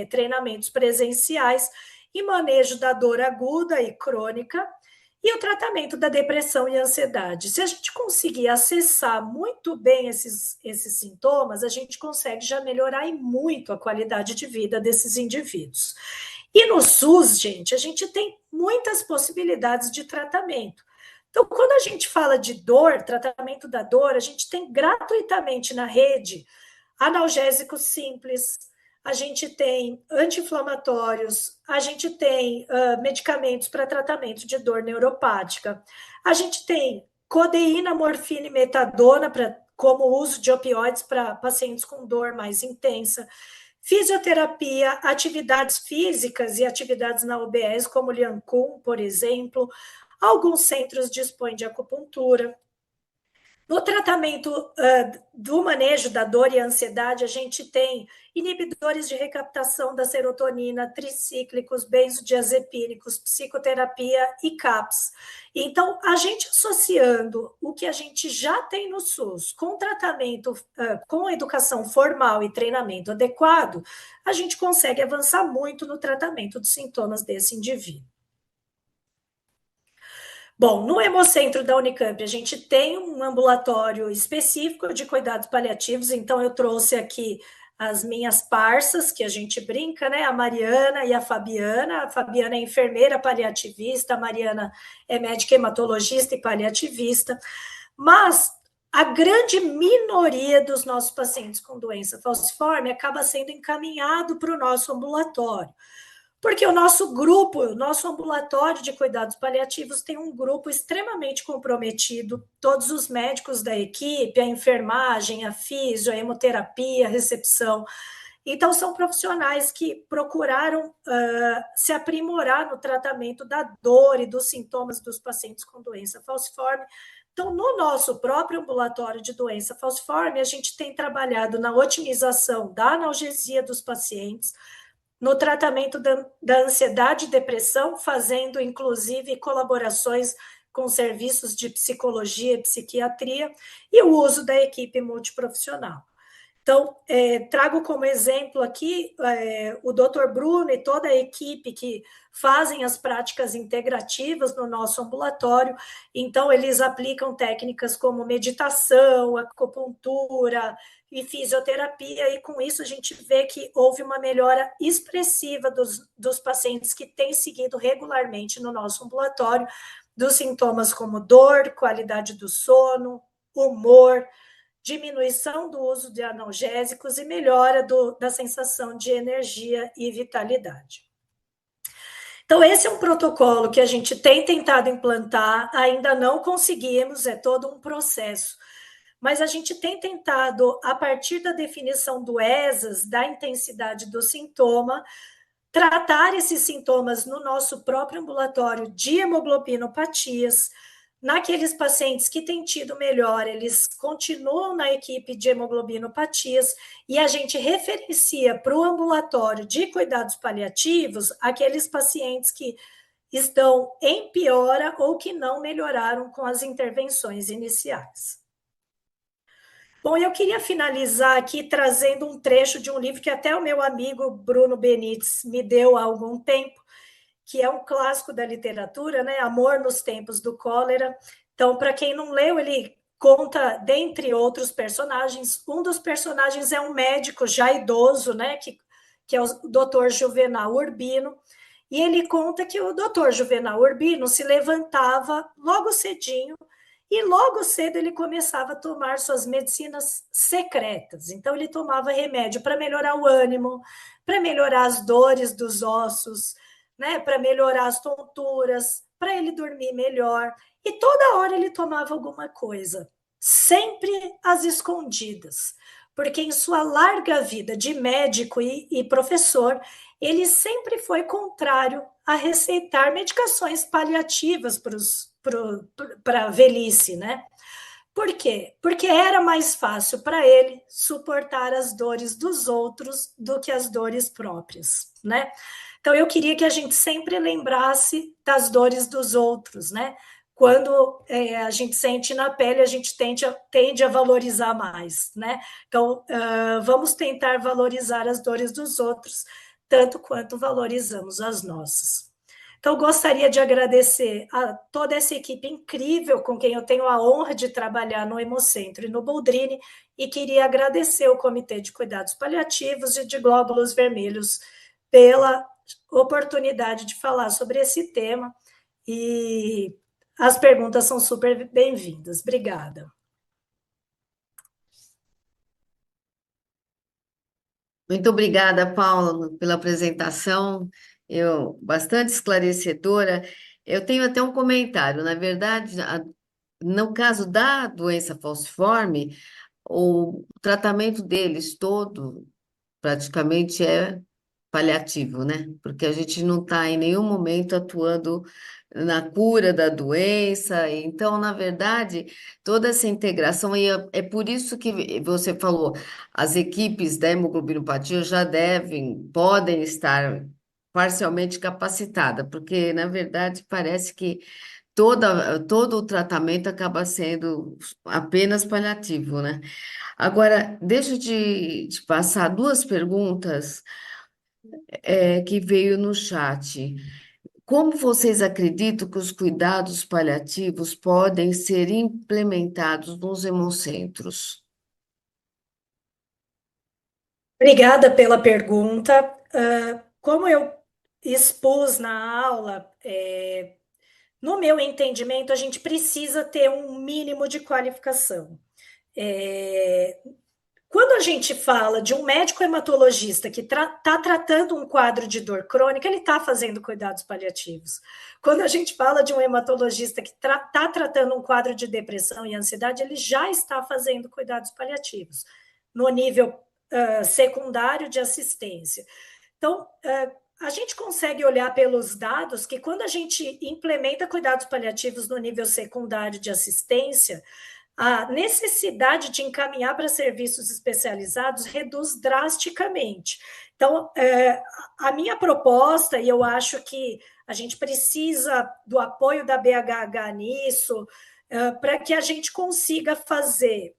treinamentos presenciais e manejo da dor aguda e crônica, e o tratamento da depressão e ansiedade. Se a gente conseguir acessar muito bem esses sintomas, a gente consegue já melhorar e muito a qualidade de vida desses indivíduos. E no SUS, gente, a gente tem muitas possibilidades de tratamento. Então, quando a gente fala de dor, tratamento da dor, a gente tem gratuitamente na rede analgésicos simples, a gente tem anti-inflamatórios, a gente tem medicamentos para tratamento de dor neuropática, a gente tem codeína, morfina e metadona como uso de opioides para pacientes com dor mais intensa, fisioterapia, atividades físicas e atividades na UBS, como o Liancum, por exemplo. Alguns centros dispõem de acupuntura. No tratamento do manejo da dor e ansiedade, a gente tem inibidores de recaptação da serotonina, tricíclicos, benzodiazepínicos, psicoterapia e CAPS. Então, a gente associando o que a gente já tem no SUS com tratamento, com educação formal e treinamento adequado, a gente consegue avançar muito no tratamento dos sintomas desse indivíduo. Bom, no Hemocentro da Unicamp, a gente tem um ambulatório específico de cuidados paliativos, então eu trouxe aqui as minhas parças, que a gente brinca, né? A Mariana e a Fabiana. A Fabiana é enfermeira paliativista, a Mariana é médica hematologista e paliativista, mas a grande minoria dos nossos pacientes com doença falciforme acaba sendo encaminhado para o nosso ambulatório. Porque o nosso grupo, o nosso ambulatório de cuidados paliativos tem um grupo extremamente comprometido, todos os médicos da equipe, a enfermagem, a fisio, a hemoterapia, a recepção. Então, são profissionais que procuraram se aprimorar no tratamento da dor e dos sintomas dos pacientes com doença falciforme, Então, no nosso próprio ambulatório de doença falciforme, a gente tem trabalhado na otimização da analgesia dos pacientes, no tratamento da ansiedade e depressão, fazendo, inclusive, colaborações com serviços de psicologia e psiquiatria, e o uso da equipe multiprofissional. Então, trago como exemplo aqui o Dr. Bruno e toda a equipe que fazem as práticas integrativas no nosso ambulatório. Então, eles aplicam técnicas como meditação, acupuntura e fisioterapia, e com isso a gente vê que houve uma melhora expressiva dos pacientes que têm seguido regularmente no nosso ambulatório, dos sintomas como dor, qualidade do sono, humor, diminuição do uso de analgésicos e melhora da sensação de energia e vitalidade. Então, esse é um protocolo que a gente tem tentado implantar, ainda não conseguimos, é todo um processo, mas a gente tem tentado, a partir da definição do ESAS, da intensidade do sintoma, tratar esses sintomas no nosso próprio ambulatório de hemoglobinopatias. Naqueles pacientes que têm tido melhor, eles continuam na equipe de hemoglobinopatias e a gente referencia para o ambulatório de cuidados paliativos aqueles pacientes que estão em piora ou que não melhoraram com as intervenções iniciais. Bom, eu queria finalizar aqui trazendo um trecho de um livro que até o meu amigo Bruno Benites me deu há algum tempo, que é um clássico da literatura, né? Amor nos Tempos do Cólera. Então, para quem não leu, ele conta, dentre outros personagens, um dos personagens é um médico já idoso, né? Que é o Dr. Juvenal Urbino, e ele conta que o Dr. Juvenal Urbino se levantava logo cedinho e logo cedo ele começava a tomar suas medicinas secretas. Então, ele tomava remédio para melhorar o ânimo, para melhorar as dores dos ossos, né, para melhorar as tonturas, para ele dormir melhor. E toda hora ele tomava alguma coisa, sempre às escondidas, porque em sua larga vida de médico e professor, ele sempre foi contrário a receitar medicações paliativas para a velhice, né? Por quê? Porque era mais fácil para ele suportar as dores dos outros do que as dores próprias, né? Então, eu queria que a gente sempre lembrasse das dores dos outros, né? Quando a gente sente na pele, a gente tende a valorizar mais, né? Então, vamos tentar valorizar as dores dos outros, tanto quanto valorizamos as nossas. Então, gostaria de agradecer a toda essa equipe incrível com quem eu tenho a honra de trabalhar no Hemocentro e no Boldrini, e queria agradecer o Comitê de Cuidados Paliativos e de Glóbulos Vermelhos pela oportunidade de falar sobre esse tema, e as perguntas são super bem-vindas. Obrigada. Muito obrigada, Paula, pela apresentação, bastante esclarecedora. Eu tenho até um comentário. Na verdade, no caso da doença falciforme, o tratamento deles todo praticamente é paliativo, né? Porque a gente não está em nenhum momento atuando na cura da doença. Então, na verdade, toda essa integração, e é por isso que você falou, as equipes da hemoglobinopatia já podem estar parcialmente capacitadas, porque, na verdade, parece que todo o tratamento acaba sendo apenas paliativo, né? Agora, deixa eu te passar duas perguntas que veio no chat. Como vocês acreditam que os cuidados paliativos podem ser implementados nos hemocentros? Obrigada pela pergunta. Como eu expus na aula, no meu entendimento, a gente precisa ter um mínimo de qualificação. Quando a gente fala de um médico hematologista que está tratando um quadro de dor crônica, ele está fazendo cuidados paliativos. Quando a gente fala de um hematologista que está tratando um quadro de depressão e ansiedade, ele já está fazendo cuidados paliativos, no nível secundário de assistência. Então, a gente consegue olhar pelos dados que quando a gente implementa cuidados paliativos no nível secundário de assistência, a necessidade de encaminhar para serviços especializados reduz drasticamente. Então, a minha proposta, e eu acho que a gente precisa do apoio da BHH nisso, para que a gente consiga fazer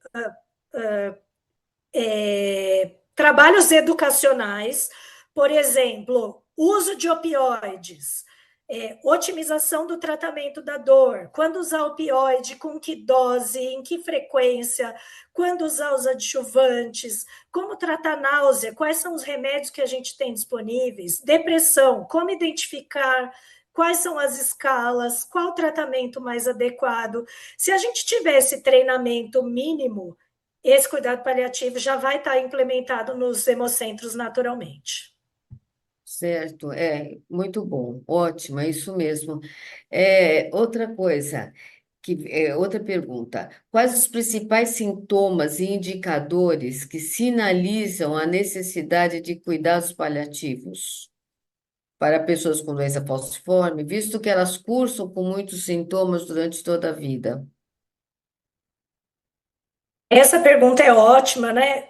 trabalhos educacionais, por exemplo, uso de opioides, otimização do tratamento da dor, quando usar opioide, com que dose, em que frequência, quando usar os adjuvantes, como tratar náusea, quais são os remédios que a gente tem disponíveis, depressão, como identificar, quais são as escalas, qual o tratamento mais adequado. Se a gente tivesse treinamento mínimo, esse cuidado paliativo já vai estar implementado nos hemocentros naturalmente. Certo, muito bom, ótimo, é isso mesmo. Outra coisa, outra pergunta: quais os principais sintomas e indicadores que sinalizam a necessidade de cuidados paliativos para pessoas com doença falciforme, visto que elas cursam com muitos sintomas durante toda a vida? Essa pergunta é ótima, né?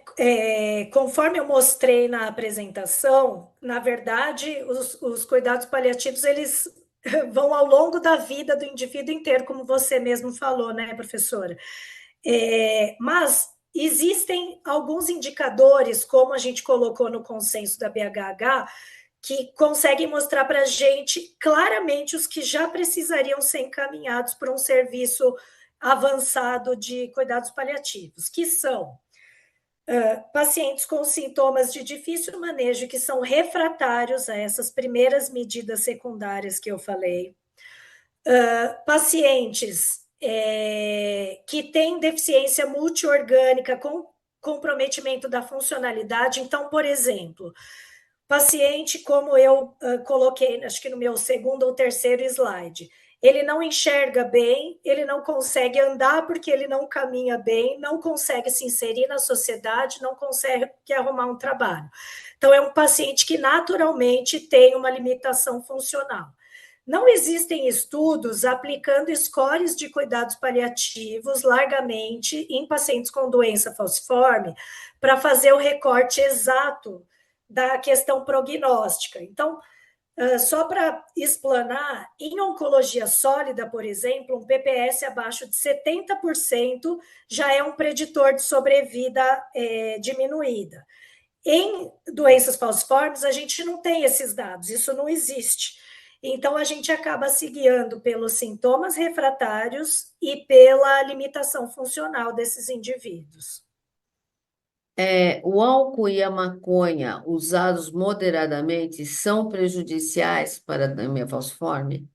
Conforme eu mostrei na apresentação, na verdade, os cuidados paliativos, eles vão ao longo da vida do indivíduo inteiro, como você mesmo falou, né, professora? Mas existem alguns indicadores, como a gente colocou no consenso da BHH, que conseguem mostrar para a gente claramente os que já precisariam ser encaminhados para um serviço avançado de cuidados paliativos, que são pacientes com sintomas de difícil manejo, que são refratários a essas primeiras medidas secundárias que eu falei, pacientes que têm deficiência multiorgânica com comprometimento da funcionalidade. Então, por exemplo, paciente, como eu coloquei, acho que no meu segundo ou terceiro slide, ele não enxerga bem, ele não consegue andar porque ele não caminha bem, não consegue se inserir na sociedade, não consegue arrumar um trabalho. Então, é um paciente que naturalmente tem uma limitação funcional. Não existem estudos aplicando scores de cuidados paliativos largamente em pacientes com doença falciforme para fazer o recorte exato da questão prognóstica. Então, só para explanar, em oncologia sólida, por exemplo, um PPS abaixo de 70% já é um preditor de sobrevida diminuída. Em doenças falciformes, a gente não tem esses dados, isso não existe. Então, a gente acaba se guiando pelos sintomas refratários e pela limitação funcional desses indivíduos. O álcool e a maconha usados moderadamente são prejudiciais para a anemia falciforme?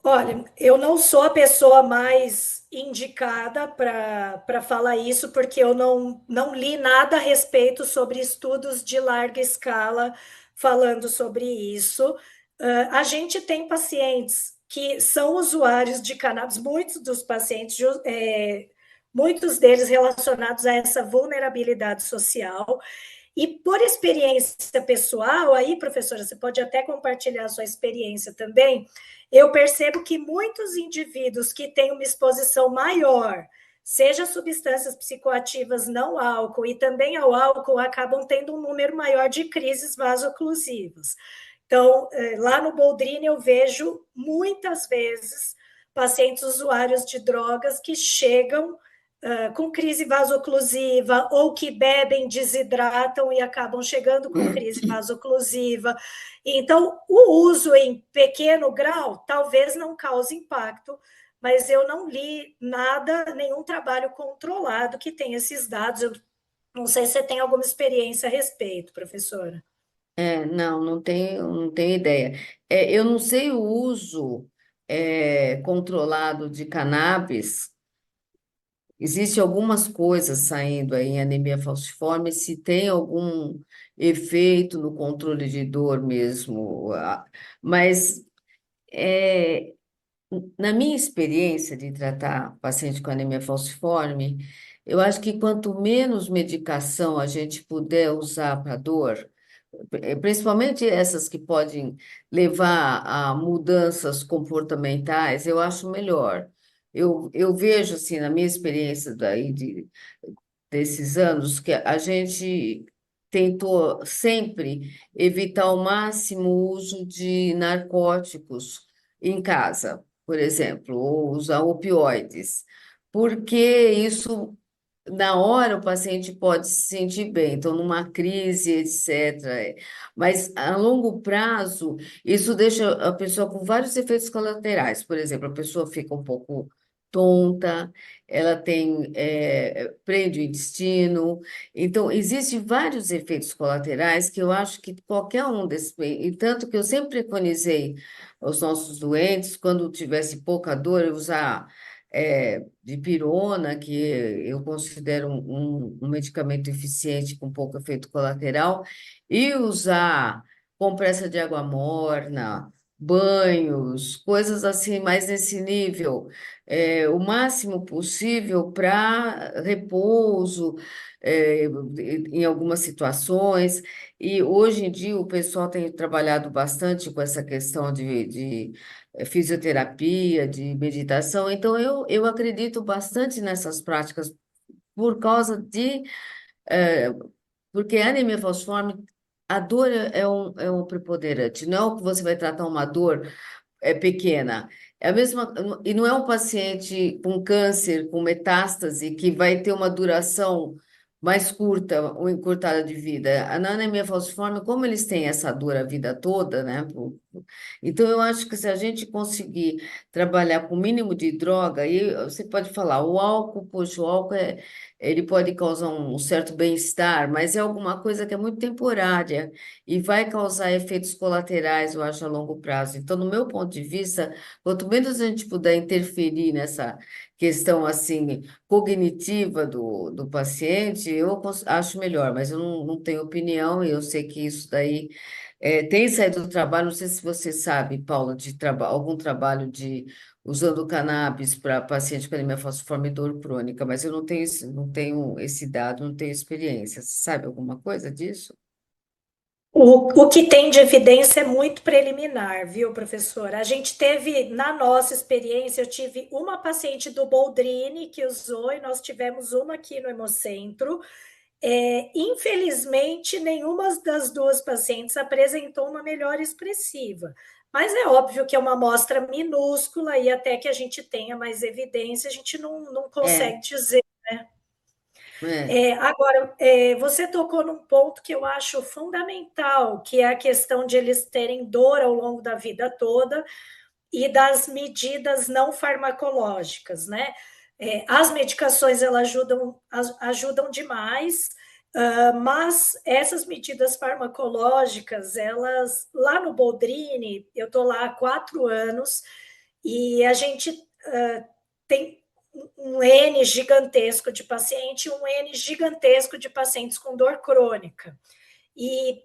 Olha, eu não sou a pessoa mais indicada para falar isso, porque eu não li nada a respeito sobre estudos de larga escala falando sobre isso. A gente tem pacientes que são usuários de cannabis, muitos dos pacientes, muitos deles relacionados a essa vulnerabilidade social. E por experiência pessoal, aí, professora, você pode até compartilhar a sua experiência também. Eu percebo que muitos indivíduos que têm uma exposição maior, seja substâncias psicoativas não álcool e também ao álcool, acabam tendo um número maior de crises vasoclusivas. Então, lá no Boldrini, eu vejo muitas vezes pacientes usuários de drogas que chegam com crise vasoclusiva ou que bebem, desidratam e acabam chegando com crise vasoclusiva. Então, o uso em pequeno grau talvez não cause impacto, mas eu não li nada, nenhum trabalho controlado que tenha esses dados. Eu não sei se você tem alguma experiência a respeito, professora. Não, não tenho ideia. Eu não sei o uso controlado de cannabis. Existem algumas coisas saindo aí em anemia falciforme, se tem algum efeito no controle de dor mesmo. Mas é, na minha experiência de tratar paciente com anemia falciforme, eu acho que quanto menos medicação a gente puder usar para dor, principalmente essas que podem levar a mudanças comportamentais, eu acho melhor. Eu vejo, assim, na minha experiência desses anos, que a gente tentou sempre evitar ao máximo o uso de narcóticos em casa, por exemplo, ou usar opioides, porque isso na hora o paciente pode se sentir bem, então numa crise, etc. Mas a longo prazo, isso deixa a pessoa com vários efeitos colaterais. Por exemplo, a pessoa fica um pouco tonta, ela tem, prende o intestino. Então, existem vários efeitos colaterais que eu acho que qualquer um desses, e tanto que eu sempre preconizei aos nossos doentes, quando tivesse pouca dor, usar de pirona, que eu considero um medicamento eficiente com pouco efeito colateral, e usar compressa de água morna, banhos, coisas assim, mais nesse nível, o máximo possível para repouso, em algumas situações. E hoje em dia o pessoal tem trabalhado bastante com essa questão de fisioterapia, de meditação. Então, eu acredito bastante nessas práticas por causa eh, porque a anemia falciforme, a dor é um preponderante, não é o que você vai tratar uma dor pequena. É a mesma, e não é um paciente com câncer, com metástase, que vai ter uma duração mais curta ou encurtada de vida. A anemia falciforme, como eles têm essa dor a vida toda, né? Então, eu acho que se a gente conseguir trabalhar com o mínimo de droga, aí você pode falar, o álcool, poxa, o álcool ele pode causar um certo bem-estar, mas é alguma coisa que é muito temporária e vai causar efeitos colaterais, eu acho, a longo prazo. Então, no meu ponto de vista, quanto menos a gente puder interferir nessa questão assim cognitiva do paciente, acho melhor, mas eu não tenho opinião e eu sei que isso daí tem saído do trabalho. Não sei se você sabe, Paula, de algum trabalho de usando cannabis para paciente com anemia falciforme e dor crônica, mas eu não tenho esse dado, não tenho experiência. Você sabe alguma coisa disso? O que tem de evidência é muito preliminar, viu, professora? A gente teve, na nossa experiência, eu tive uma paciente do Boldrini que usou e nós tivemos uma aqui no Hemocentro. Infelizmente, nenhuma das duas pacientes apresentou uma melhora expressiva. Mas é óbvio que é uma amostra minúscula e até que a gente tenha mais evidência, a gente não É, consegue dizer. é, Agora, você tocou num ponto que eu acho fundamental, que é a questão de eles terem dor ao longo da vida toda e das medidas não farmacológicas, né? As medicações elas ajudam demais, mas essas medidas farmacológicas, elas lá no Boldrini, eu estou lá há 4 anos e a gente tem um N gigantesco de paciente, um N gigantesco de pacientes com dor crônica. E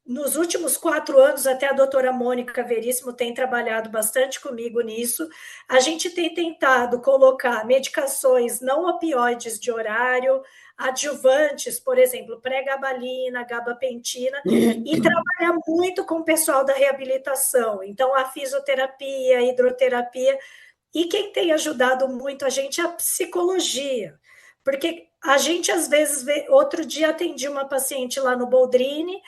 nos últimos 4 anos, até a doutora Mônica Veríssimo tem trabalhado bastante comigo nisso. A gente tem tentado colocar medicações não opioides de horário, adjuvantes, por exemplo, pregabalina, gabapentina, e trabalhar muito com o pessoal da reabilitação. Então, a fisioterapia, a hidroterapia, e quem tem ajudado muito a gente é a psicologia, porque a gente às vezes vê. Outro dia atendi uma paciente lá no Boldrini,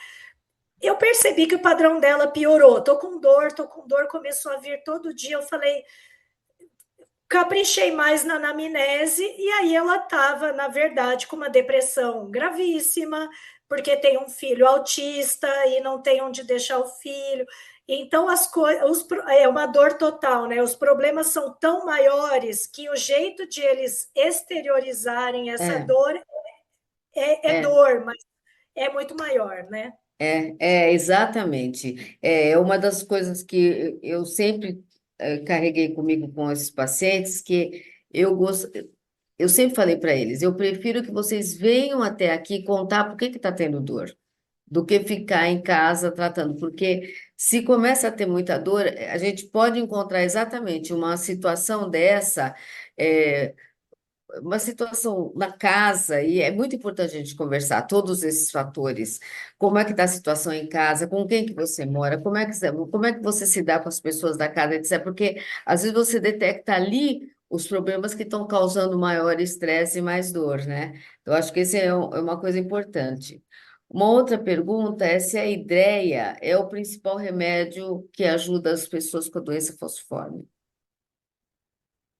eu percebi que o padrão dela piorou. Tô com dor, começou a vir todo dia. Eu falei, caprichei mais na anamnese, e aí ela estava, na verdade, com uma depressão gravíssima, porque tem um filho autista e não tem onde deixar o filho. Então, as coisas, é uma dor total, né? Os problemas são tão maiores que o jeito de eles exteriorizarem essa é, dor é é. dor, mas é muito maior, né? Exatamente. É uma das coisas que eu sempre carreguei comigo com esses pacientes, que eu sempre falei para eles, eu prefiro que vocês venham até aqui contar por que está tendo dor, do que ficar em casa tratando, porque se começa a ter muita dor, a gente pode encontrar exatamente uma situação dessa, é, uma situação na casa, e é muito importante a gente conversar todos esses fatores. Como é que está a situação em casa, com quem que você mora, como é que você se dá com as pessoas da casa, etc. Porque às vezes você detecta ali os problemas que estão causando maior estresse e mais dor, né? Eu acho que esse é uma coisa importante. Uma outra pergunta é se a ideia é o principal remédio que ajuda as pessoas com a doença falciforme.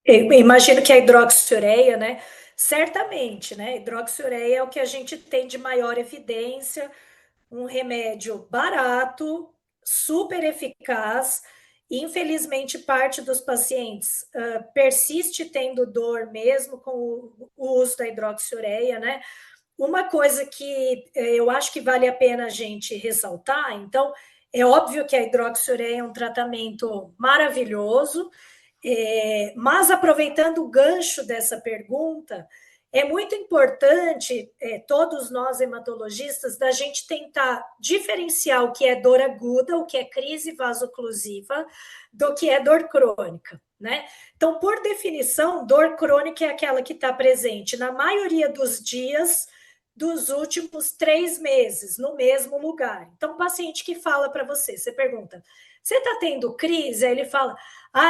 Eu imagino que a hidroxiureia, né? Certamente, né? Hidroxiureia é o que a gente tem de maior evidência, um remédio barato, super eficaz. Infelizmente, parte dos pacientes persiste tendo dor mesmo com o uso da hidroxiureia, né? Uma coisa que eu acho que vale a pena a gente ressaltar, então, é óbvio que a hidroxiureia é um tratamento maravilhoso, mas aproveitando o gancho dessa pergunta, é muito importante, todos nós hematologistas, da gente tentar diferenciar o que é dor aguda, o que é crise vasoclusiva, do que é dor crônica, né? Então, por definição, dor crônica é aquela que está presente na maioria dos dias dos últimos 3 meses, no mesmo lugar. Então, o paciente que fala para você, você pergunta, você está tendo crise? Aí ele fala,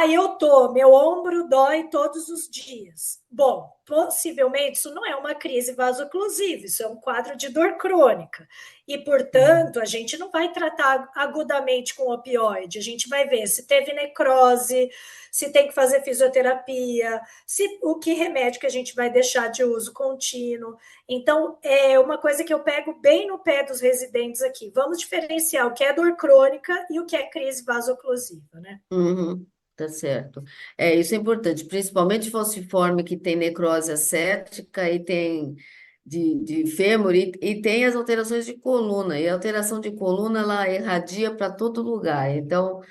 eu tô, meu ombro dói todos os dias. Bom, possivelmente isso não é uma crise vasoclusiva, isso é um quadro de dor crônica. E, portanto, a gente não vai tratar agudamente com opioide, a gente vai ver se teve necrose, se tem que fazer fisioterapia, se o que remédio que a gente vai deixar de uso contínuo. Então, é uma coisa que eu pego bem no pé dos residentes aqui. Vamos diferenciar o que é dor crônica e o que é crise vasoclusiva, né? Uhum, tá certo. Isso é importante, principalmente falciforme que tem necrose acética e tem de fêmur e tem as alterações de coluna. E a alteração de coluna ela irradia para todo lugar. Então,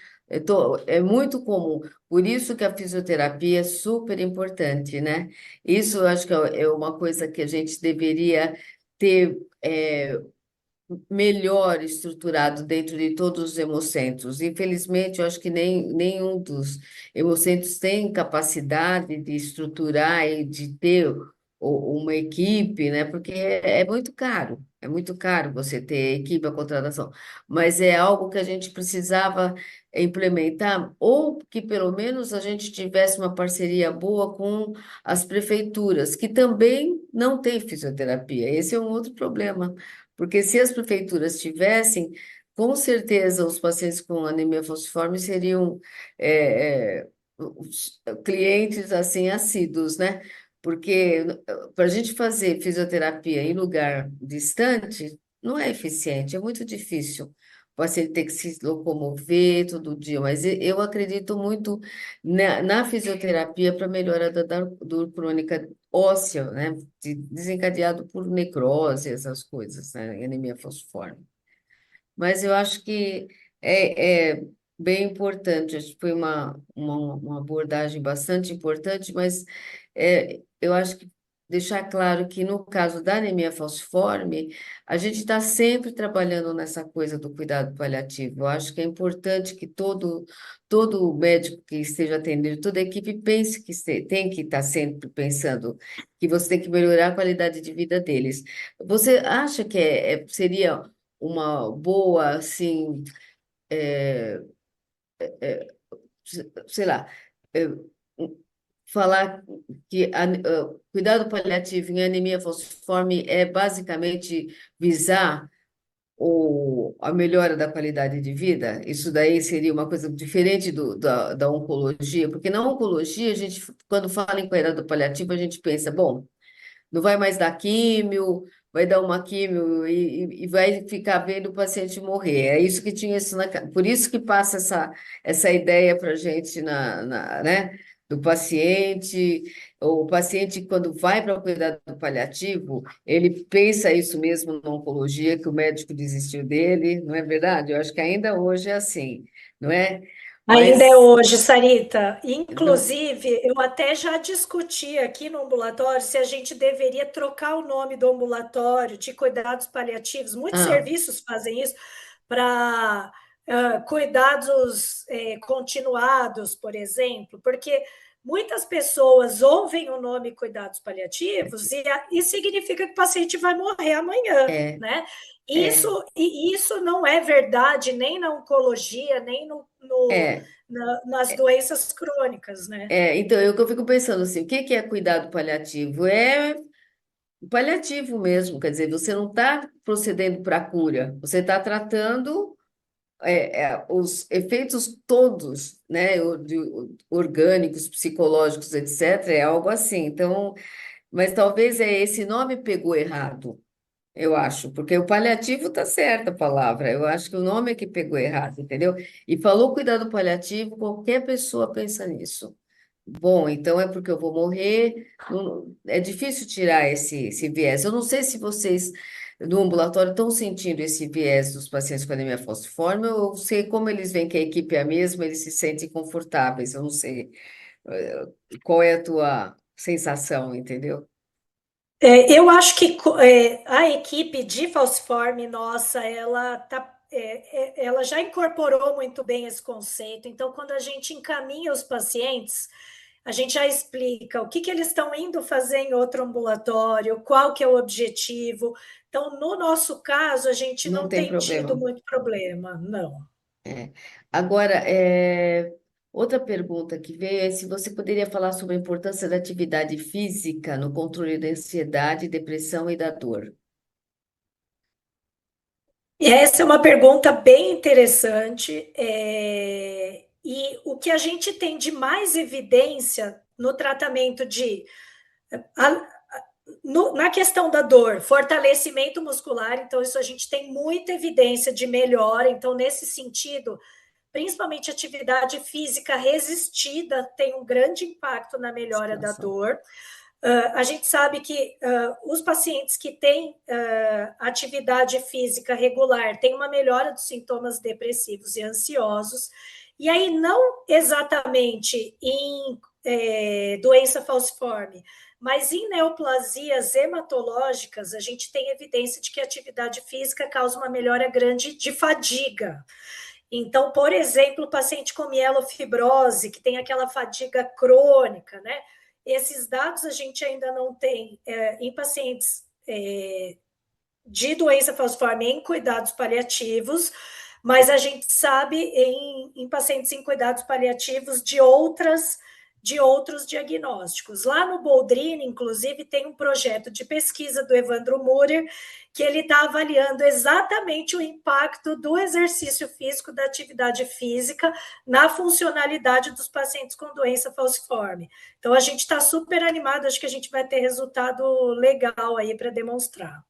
é muito comum. Por isso que a fisioterapia é super importante, né? Isso eu acho que é uma coisa que a gente deveria ter. Melhor estruturado dentro de todos os hemocentros. Infelizmente, eu acho que nenhum dos hemocentros tem capacidade de estruturar e de ter uma equipe, né? Porque é muito caro você ter equipe a contratação, mas é algo que a gente precisava implementar, ou que pelo menos a gente tivesse uma parceria boa com as prefeituras, que também não têm fisioterapia. Esse é um outro problema. Porque se as prefeituras tivessem, com certeza os pacientes com anemia falciforme seriam os clientes assim assíduos, né? Porque para a gente fazer fisioterapia em lugar distante não é eficiente, é muito difícil. O paciente tem que se locomover todo dia, mas eu acredito muito na fisioterapia para melhora da dor crônica óssea, né? Desencadeado por necrose, essas coisas, né? Anemia falciforme. Mas eu acho que é bem importante, acho que foi uma abordagem bastante importante, mas eu acho que deixar claro que no caso da anemia falciforme, a gente está sempre trabalhando nessa coisa do cuidado paliativo. Eu acho que é importante que todo médico que esteja atendendo, toda a equipe pense que tem que estar sempre pensando que você tem que melhorar a qualidade de vida deles. Você acha que seria uma boa, assim, sei lá, é, falar que cuidado paliativo em anemia falciforme é basicamente visar a melhora da qualidade de vida? Isso daí seria uma coisa diferente da oncologia, porque na oncologia, a gente, quando fala em cuidado paliativo, a gente pensa, bom, não vai mais dar químio, vai dar uma químio e vai ficar vendo o paciente morrer. É isso que tinha isso por isso que passa essa ideia para a gente né, do paciente. O paciente, quando vai para o cuidado paliativo, ele pensa isso mesmo na oncologia, que o médico desistiu dele, não é verdade? Eu acho que ainda hoje é assim, não é? Ainda é Mas hoje, Sarita. não, Inclusive, eu até já discuti aqui no ambulatório se a gente deveria trocar o nome do ambulatório de cuidados paliativos. Muitos ah, serviços fazem isso para cuidados continuados, por exemplo, porque muitas pessoas ouvem o nome cuidados paliativos e significa que o paciente vai morrer amanhã, É, né? é, Isso não é verdade nem na oncologia, nem é, nas doenças crônicas, né? então eu que eu fico pensando assim, o que que é cuidado paliativo? É paliativo mesmo, quer dizer, você não está procedendo para a cura, você está tratando os efeitos todos, né, orgânicos, psicológicos, etc., é algo assim. Então, mas talvez esse nome pegou errado, eu acho, porque o paliativo está certa a palavra, eu acho que o nome é que pegou errado, entendeu? E falou cuidado paliativo, qualquer pessoa pensa nisso. Bom, então é porque eu vou morrer. É difícil tirar esse viés. Eu não sei se vocês no ambulatório estão sentindo esse viés dos pacientes com anemia falciforme, eu sei como eles veem que a equipe é a mesma, eles se sentem confortáveis. Eu não sei qual é a tua sensação, entendeu? Eu acho que a equipe de Falciforme, nossa, ela já incorporou muito bem esse conceito. Então, quando a gente encaminha os pacientes, a gente já explica o que eles estão indo fazer em outro ambulatório, qual que é o objetivo. Então, no nosso caso, a gente Não não tem tem tido problema. muito problema, não. É. Agora, outra pergunta que veio é se você poderia falar sobre a importância da atividade física no controle da ansiedade, depressão e da dor. Essa é uma pergunta bem interessante. E o que a gente tem de mais evidência no tratamento a- na questão da dor, fortalecimento muscular, então isso a gente tem muita evidência de melhora. Então, nesse sentido, principalmente atividade física resistida tem um grande impacto na melhora da Situação. dor. A gente sabe que os pacientes que têm atividade física regular têm uma melhora dos sintomas depressivos e ansiosos, e aí não exatamente em doença falciforme, mas em neoplasias hematológicas, a gente tem evidência de que a atividade física causa uma melhora grande de fadiga. Então, por exemplo, o paciente com mielofibrose, que tem aquela fadiga crônica, né? Esses dados a gente ainda não tem em pacientes de doença falciforme em cuidados paliativos, mas a gente sabe em pacientes em cuidados paliativos de outros diagnósticos. Lá no Boldrini, inclusive, tem um projeto de pesquisa do Evandro Murer, que ele está avaliando exatamente o impacto do exercício físico, da atividade física, na funcionalidade dos pacientes com doença falciforme. Então, a gente está super animado, acho que a gente vai ter resultado legal aí para demonstrar.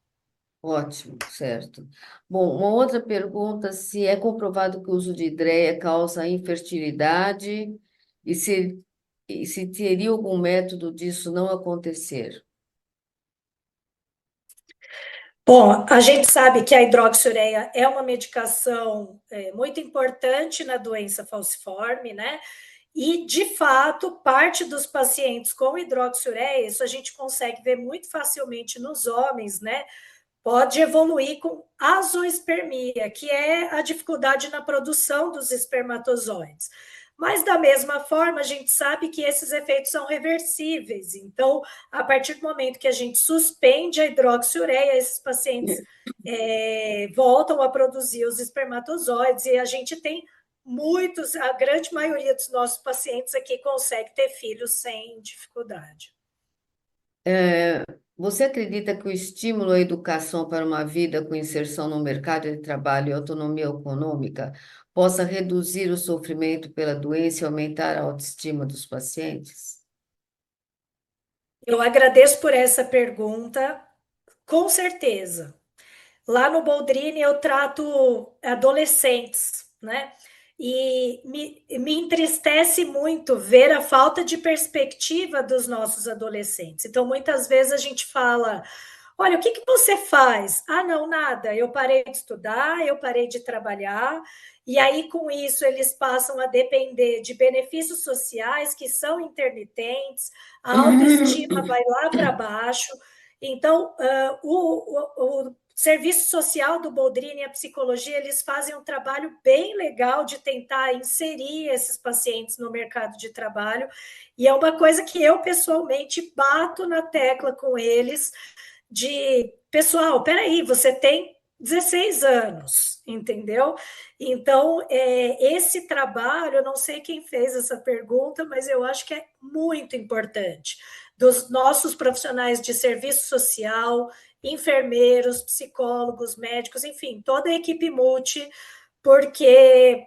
Ótimo, certo. Bom, uma outra pergunta, se é comprovado que o uso de ideia causa infertilidade e se teria algum método disso não acontecer. Bom, a gente sabe que a hidroxiureia é uma medicação muito importante na doença falciforme, né? E, de fato, parte dos pacientes com hidroxiureia, isso a gente consegue ver muito facilmente nos homens, né? Pode evoluir com azoospermia, que é a dificuldade na produção dos espermatozoides. Mas, da mesma forma, a gente sabe que esses efeitos são reversíveis. Então, a partir do momento que a gente suspende a hidroxiureia, esses pacientes voltam a produzir os espermatozoides e a gente tem muitos, a grande maioria dos nossos pacientes aqui consegue ter filhos sem dificuldade. Você acredita que o estímulo à educação para uma vida com inserção no mercado de trabalho e autonomia econômica possa reduzir o sofrimento pela doença e aumentar a autoestima dos pacientes? Eu agradeço por essa pergunta, com certeza. Lá no Boldrini eu trato adolescentes, né? E me entristece muito ver a falta de perspectiva dos nossos adolescentes. Então, muitas vezes a gente fala: olha, o que que você faz? Ah, não, nada. Eu parei de estudar, eu parei de trabalhar. E aí, com isso, eles passam a depender de benefícios sociais que são intermitentes, a autoestima vai lá para baixo. Então, serviço social do Boldrini e a psicologia, eles fazem um trabalho bem legal de tentar inserir esses pacientes no mercado de trabalho, e é uma coisa que eu pessoalmente bato na tecla com eles, de, pessoal, peraí, você tem 16 anos, entendeu? Então, esse trabalho, eu não sei quem fez essa pergunta, mas eu acho que é muito importante, dos nossos profissionais de serviço social, enfermeiros, psicólogos, médicos, enfim, toda a equipe multi, porque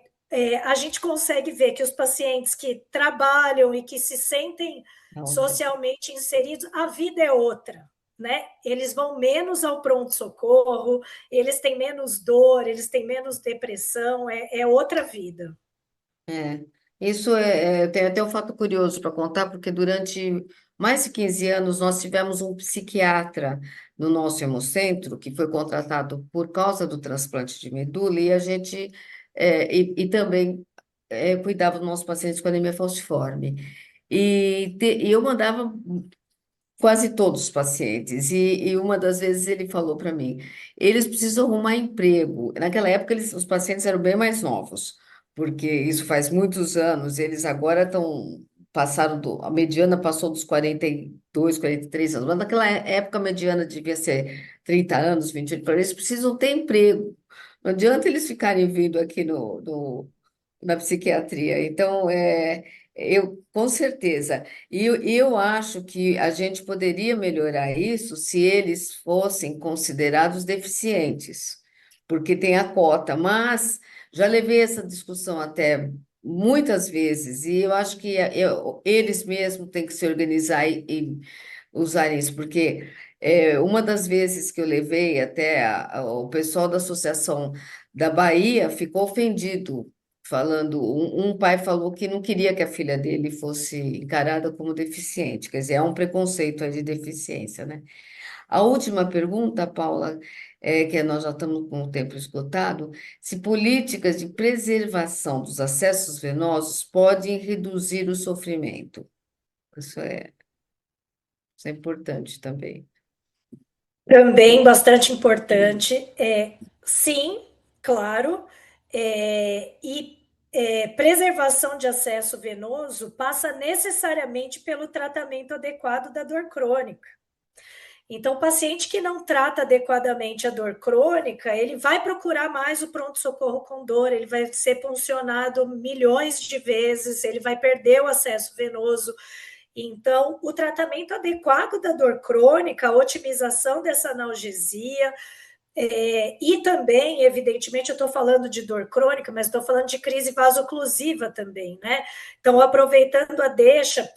a gente consegue ver que os pacientes que trabalham e que se sentem socialmente inseridos, a vida é outra, né? Eles vão menos ao pronto-socorro, eles têm menos dor, eles têm menos depressão, é outra vida. É, isso tem até um fato curioso para contar, porque durante mais de 15 anos nós tivemos um psiquiatra no nosso hemocentro, que foi contratado por causa do transplante de medula, e a gente e também cuidava dos nossos pacientes com anemia falciforme. E eu mandava quase todos os pacientes, e uma das vezes ele falou para mim, eles precisam arrumar emprego. Naquela época os pacientes eram bem mais novos, porque isso faz muitos anos, eles agora a mediana passou dos 42, 43 anos, mas naquela época a mediana devia ser 30 anos, 28, eles precisam ter emprego. Não adianta eles ficarem vindo aqui na psiquiatria. Então, com certeza. E eu acho que a gente poderia melhorar isso se eles fossem considerados deficientes, porque tem a cota. Mas já levei essa discussão até muitas vezes, e eu acho que eles mesmos têm que se organizar e usar isso, porque uma das vezes que eu levei até o pessoal da Associação da Bahia ficou ofendido falando, um pai falou que não queria que a filha dele fosse encarada como deficiente, quer dizer, há um preconceito aí de deficiência, né? A última pergunta, Paula, que nós já estamos com o tempo esgotado, se políticas de preservação dos acessos venosos podem reduzir o sofrimento. Isso é importante também. Também bastante importante. Sim, claro. Preservação de acesso venoso passa necessariamente pelo tratamento adequado da dor crônica. Então, o paciente que não trata adequadamente a dor crônica, ele vai procurar mais o pronto-socorro com dor, ele vai ser puncionado milhões de vezes, ele vai perder o acesso venoso. Então, o tratamento adequado da dor crônica, a otimização dessa analgesia, e também, evidentemente, eu estou falando de dor crônica, mas estou falando de crise vasoclusiva também, né? Então, aproveitando a deixa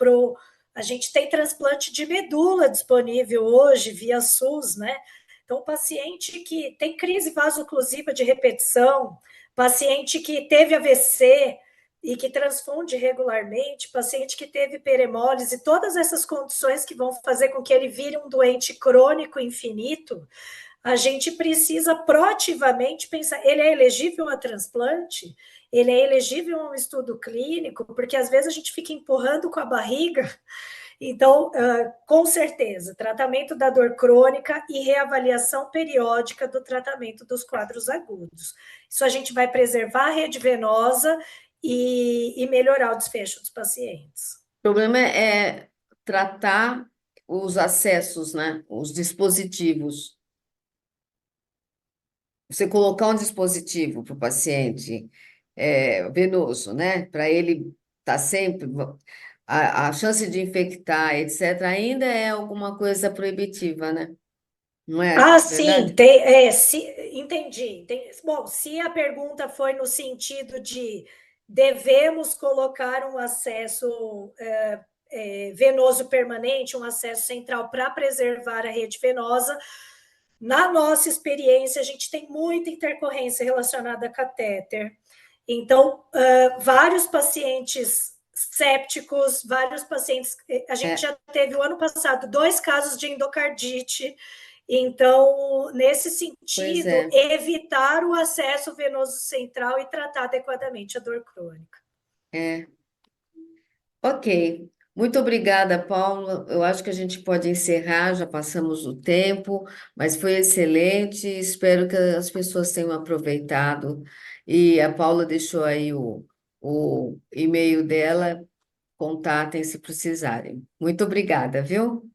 a gente tem transplante de medula disponível hoje via SUS, né? Então, paciente que tem crise vasoclusiva de repetição, paciente que teve AVC e que transfunde regularmente, paciente que teve hiperemólise, todas essas condições que vão fazer com que ele vire um doente crônico infinito, a gente precisa proativamente pensar, ele é elegível a transplante? Ele é elegível a um estudo clínico? Porque às vezes a gente fica empurrando com a barriga. Então, com certeza, tratamento da dor crônica e reavaliação periódica do tratamento dos quadros agudos. Isso a gente vai preservar a rede venosa e melhorar o desfecho dos pacientes. O problema é tratar os acessos, né? Os dispositivos. Você colocar um dispositivo para o paciente venoso, né? Para ele estar sempre. A chance de infectar, etc., ainda é alguma coisa proibitiva, né? Não é Ah, sim, verdade? entendi. Bom, se a pergunta foi no sentido de devemos colocar um acesso venoso permanente, um acesso central para preservar a rede venosa, na nossa experiência, a gente tem muita intercorrência relacionada a catéter. Então, vários pacientes sépticos, vários pacientes. A gente É, já teve o ano passado 2 casos de endocardite. Então, nesse pois sentido, é. evitar o acesso venoso central e tratar adequadamente a dor crônica. É. Ok. Muito obrigada, Paula. Eu acho que a gente pode encerrar, já passamos o tempo, mas foi excelente. Espero que as pessoas tenham aproveitado. E a Paula deixou aí o e-mail dela. Contatem se precisarem. Muito obrigada, viu?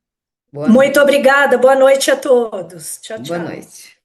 Boa Muito noite. obrigada, boa noite a todos. Tchau, Boa tchau. noite.